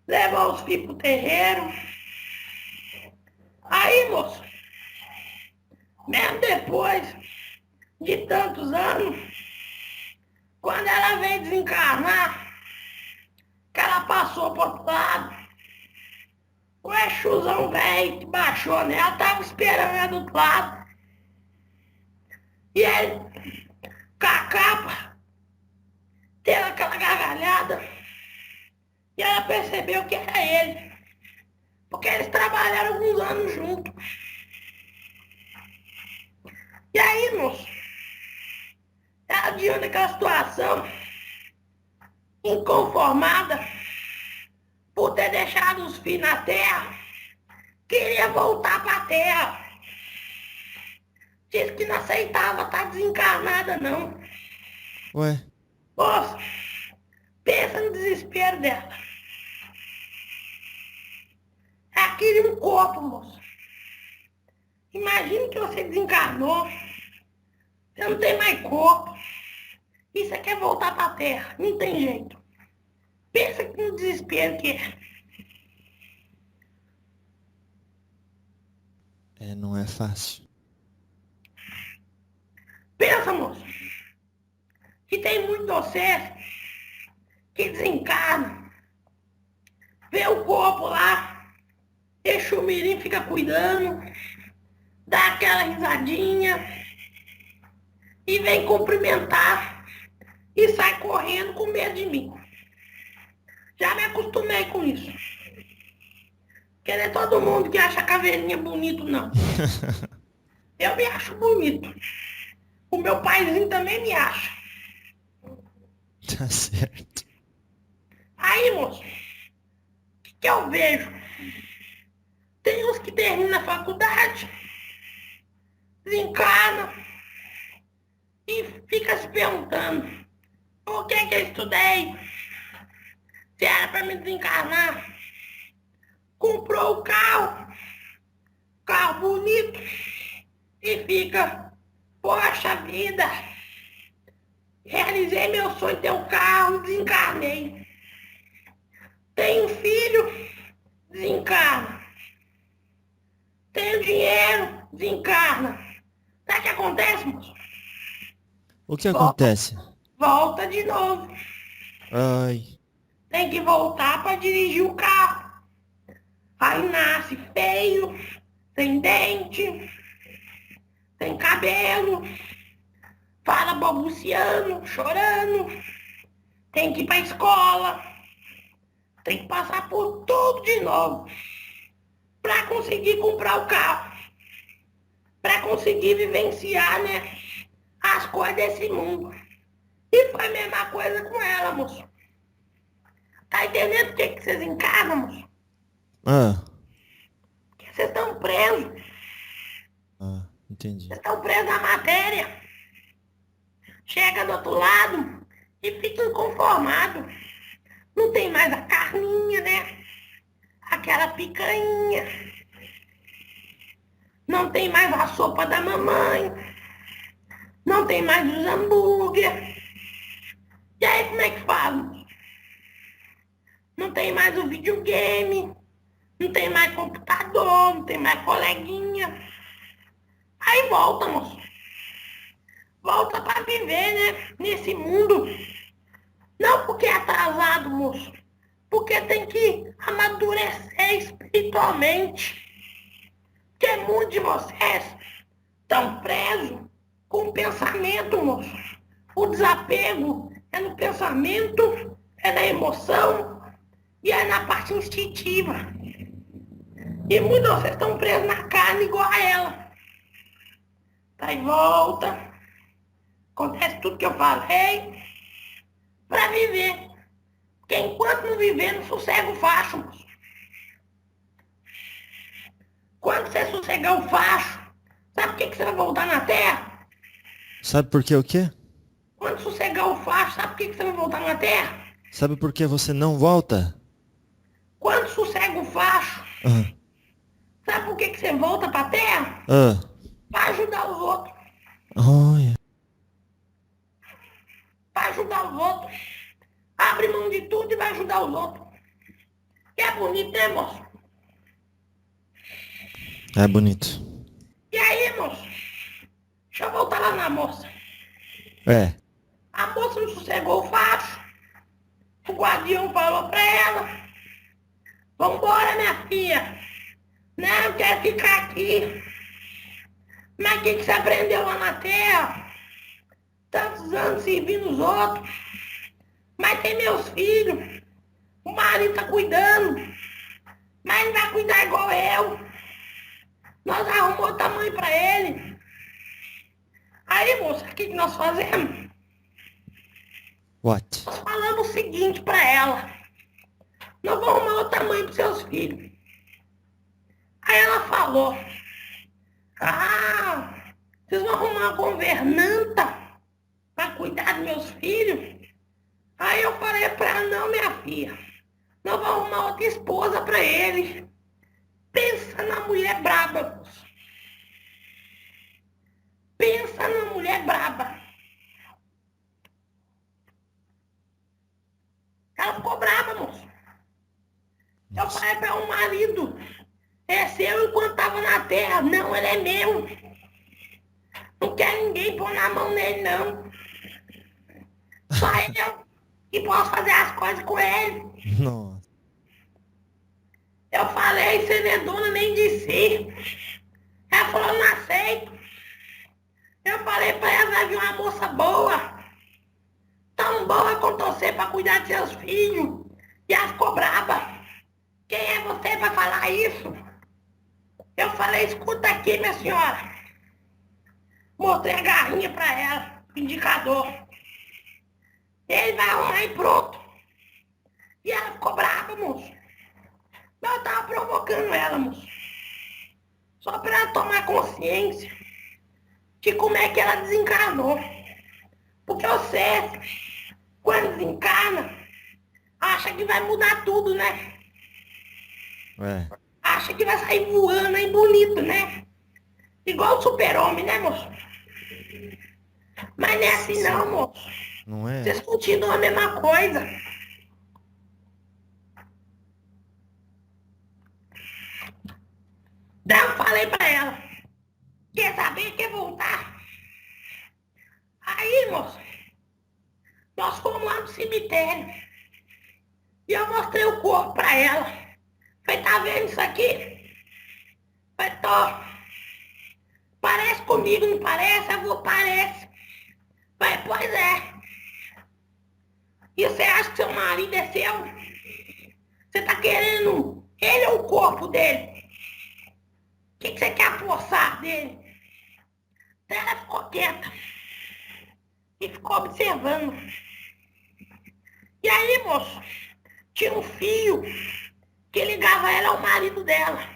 levou os filhos pro terreiro. Aí, moço, mesmo depois de tantos anos, quando ela veio desencarnar, que ela passou pro outro lado, o Exuzão velho que baixou nela, tava esperando ela do outro lado. E ele, com a capa, teve aquela gargalhada, e ela percebeu que era ele, porque eles trabalharam alguns anos juntos. E aí, moço, ela diante daquela situação, inconformada por ter deixado os filhos na terra, queria voltar para a terra. Disse que não aceitava estar desencarnada, não. Ué, Moço, pensa no desespero dela. Ela queria um corpo, moço. Imagine que você desencarnou, você não tem mais corpo, e você quer voltar para a terra, não tem jeito. Pensa no desespero que é. não é fácil. Pensa, moço, que tem muito de vocês que desencarnam, vê o corpo lá, Exu Mirim fica cuidando, dá aquela risadinha e vem cumprimentar e sai correndo com medo de mim. Já me acostumei com isso. Porque não é todo mundo que acha a caveirinha bonito, não. Eu me acho bonito. O meu paizinho também me acha. Tá certo. Aí, moço, o que eu vejo? Tem uns que terminam a faculdade, desencarnam e fica se perguntando por que eu estudei, se era para me desencarnar. Comprou o carro bonito, e fica, poxa vida, realizei meu sonho de ter um carro, desencarnei. Tenho filho, desencarna. Tenho dinheiro, desencarna. Sabe o que acontece, moço? O que acontece? Volta de novo. Ai, Tem que voltar para dirigir o carro. Aí nasce feio, sem dente, sem cabelo, fala balbuciando, chorando, tem que ir para a escola, tem que passar por tudo de novo para conseguir comprar o carro, para conseguir vivenciar, né, as coisas desse mundo. E foi a mesma coisa com ela, moço. Tá entendendo por que vocês encarnam, moço? Porque vocês estão presos. Entendi. Vocês estão presos à matéria. Chega do outro lado e fica inconformado. Não tem mais a carninha, né? Aquela picanha. Não tem mais a sopa da mamãe. Não tem mais os hambúrguer. E aí como é que faz? Não tem mais o videogame. Não tem mais computador. Não tem mais coleguinha. Aí volta, moço. Volta pra viver, né? Nesse mundo. Não porque é atrasado, moço. Porque tem que amadurecer espiritualmente. Porque muitos de vocês estão presos com o pensamento, moço. O desapego é no pensamento, é na emoção e é na parte instintiva. E muitos de vocês estão presos na carne igual a ela. Tá e volta. Acontece tudo que eu falei para viver. Porque enquanto não viver, não sossega o facho, moço. Quando você sossegar o facho, sabe por que você vai voltar na terra? Sabe por que o quê? Quando sossegar o facho, sabe por que você vai voltar na terra? Sabe por que você não volta? Quando sossega o facho, Ah, sabe por que você volta pra terra? ah, Pra ajudar os outros. olha. Pra ajudar os outros. Abre mão de tudo e vai ajudar os outros. E é bonito, né, moço? É bonito. E aí, moço? Deixa eu voltar lá na moça. É. A moça não sossegou o facho. O guardião falou pra ela: vambora, minha filha. Não, quero ficar aqui. Mas o que você aprendeu lá na terra? Tantos anos servindo os outros. Mas tem meus filhos. O marido tá cuidando. Mas não vai cuidar igual eu. Nós arrumamos tamanho pra ele. Aí, moça, o que nós fazemos? What? Nós falamos o seguinte pra ela. Nós vamos arrumar o tamanho pros seus filhos. Aí ela falou: ah, vocês vão arrumar uma governanta pra cuidar dos meus filhos? Aí eu falei pra ela: não, minha filha, nós vamos arrumar outra esposa pra ele. Pensa na mulher braba, moço. Pensa na mulher braba. Ela ficou brava, moço. Eu falei pra ela: o marido é seu enquanto tava na terra. Não, ele é meu. Não quer ninguém pôr na mão nele, não. Só eu que posso fazer as coisas com ele. Nossa. Eu falei: você não é dona nem de si. Ela falou: não aceito. Eu falei pra ela: vai vir uma moça boa. Tão boa quanto você pra cuidar de seus filhos. E ela ficou brava. Quem é você pra falar isso? Eu falei: escuta aqui, minha senhora. Mostrei a garrinha pra ela, o indicador. Ele vai arrumar e pronto. E ela ficou brava, moço. Mas eu tava provocando ela, moço. Só pra ela tomar consciência de como é que ela desencarnou. Porque você, quando desencarna, acha que vai mudar tudo, né? É. Acha que vai sair voando aí bonito, né? Igual o super-homem, né, moço? Mas não é assim não, moço. Não é? Vocês continuam a mesma coisa. Daí eu falei pra ela: quer saber, quer voltar? Aí, moço, nós fomos lá no cemitério. E eu mostrei o corpo pra ela. Falei: tá vendo isso aqui? Falei: tô. Parece comigo, não parece? Eu vou: parece. Falei: pois é. E você acha que seu marido é seu? Você tá querendo ele ou o corpo dele? O que você quer apossar dele? Então ela ficou quieta e ficou observando. E aí, moço, tinha um fio que ligava ela ao marido dela.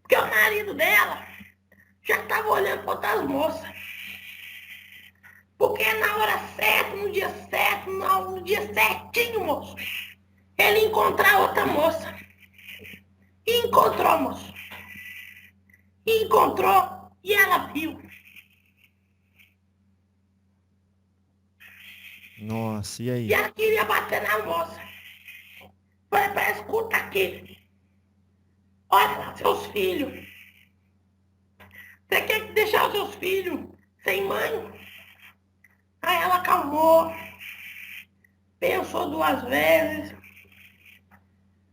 Porque o marido dela já estava olhando para outras moças. Porque na hora certa, no dia certo, no dia certinho, moço, Nossa, e E aí? ela queria bater na moça. Falei pra ela, escuta aqui. Olha lá, seus filhos. Você quer deixar os seus filhos sem mãe? Aí ela acalmou, pensou duas vezes,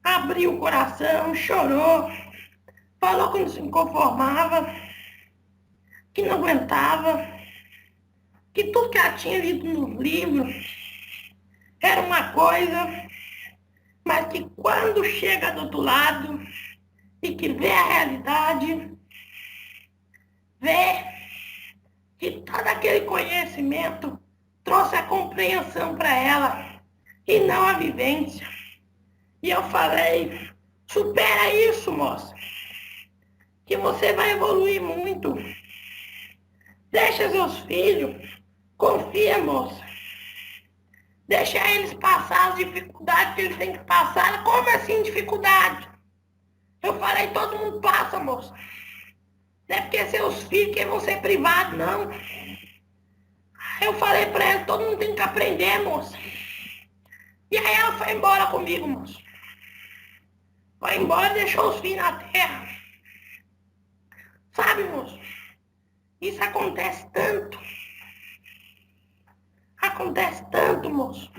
abriu o coração, chorou, falou que não se conformava, que não aguentava, que tudo que ela tinha lido nos livros era uma coisa, mas que quando chega do outro lado e que vê a realidade, vê que todo aquele conhecimento trouxe a compreensão para ela e não a vivência. E eu falei, supera isso, moça, que você vai evoluir muito. Deixa seus filhos, confia, moça. Deixa eles passar as dificuldades que eles têm que passar. Como assim dificuldade? Eu falei, todo mundo passa, moça. Não é porque seus filhos que vão ser privados, não. Eu falei pra ela, todo mundo tem que aprender, moça. E aí ela foi embora comigo, moça. Foi embora e deixou os filhos na terra. Sabe, moço? Isso acontece tanto. Acontece tanto, moço.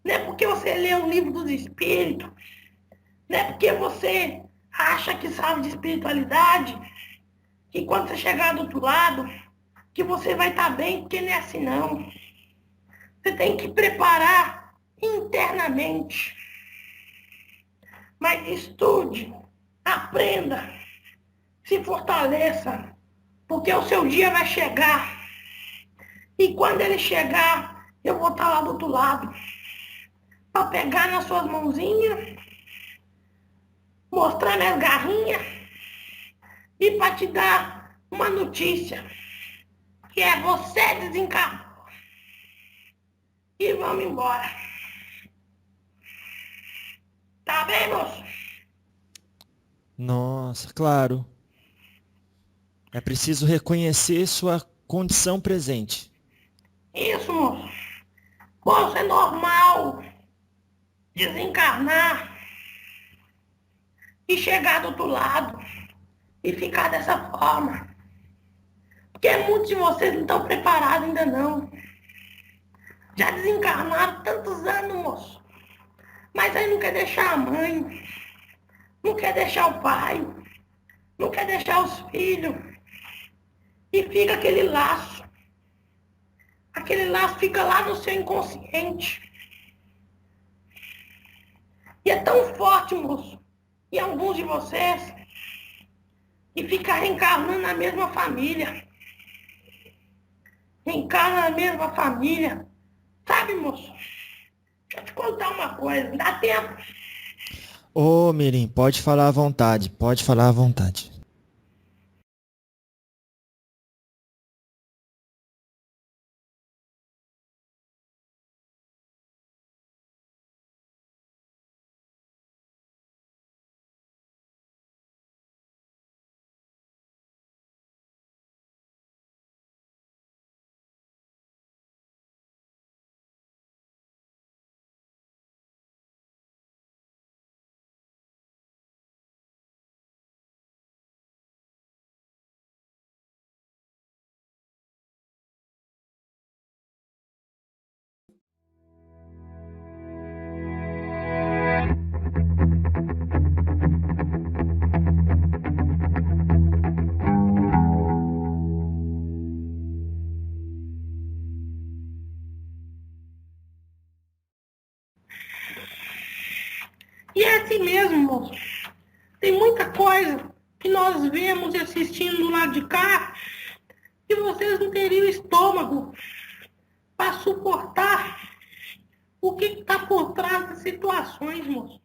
Não é porque você lê o livro dos espíritos. Não é porque você acha que sabe de espiritualidade. Que quando você chegar do outro lado, que você vai estar bem, porque não é assim, não. Você tem que preparar internamente. Mas estude, aprenda, se fortaleça, porque o seu dia vai chegar. E quando ele chegar, eu vou estar lá do outro lado, para pegar nas suas mãozinhas, mostrar minhas garrinhas e para te dar uma notícia, que é você desencarnou. E vamos embora. Tá bem, moço? Nossa, claro. É preciso reconhecer sua condição presente. Isso, moço. Moço, é normal desencarnar e chegar do outro lado e ficar dessa forma. Porque muitos de vocês não estão preparados ainda não. Já desencarnaram tantos anos, moço. Mas aí não quer deixar a mãe, não quer deixar o pai, não quer deixar os filhos. E fica aquele laço. Aquele laço fica lá no seu inconsciente. E é tão forte, moço. E alguns de vocês que fica reencarnando na mesma família. Reencarna na mesma família. Sabe, moço? Deixa eu te contar uma coisa. Dá tempo. Ô, Mirim, pode falar à vontade, pode falar à vontade. E é assim mesmo, moço. Tem muita coisa que nós vemos e assistimos do lado de cá que vocês não teriam estômago para suportar o que está por trás das situações, moço.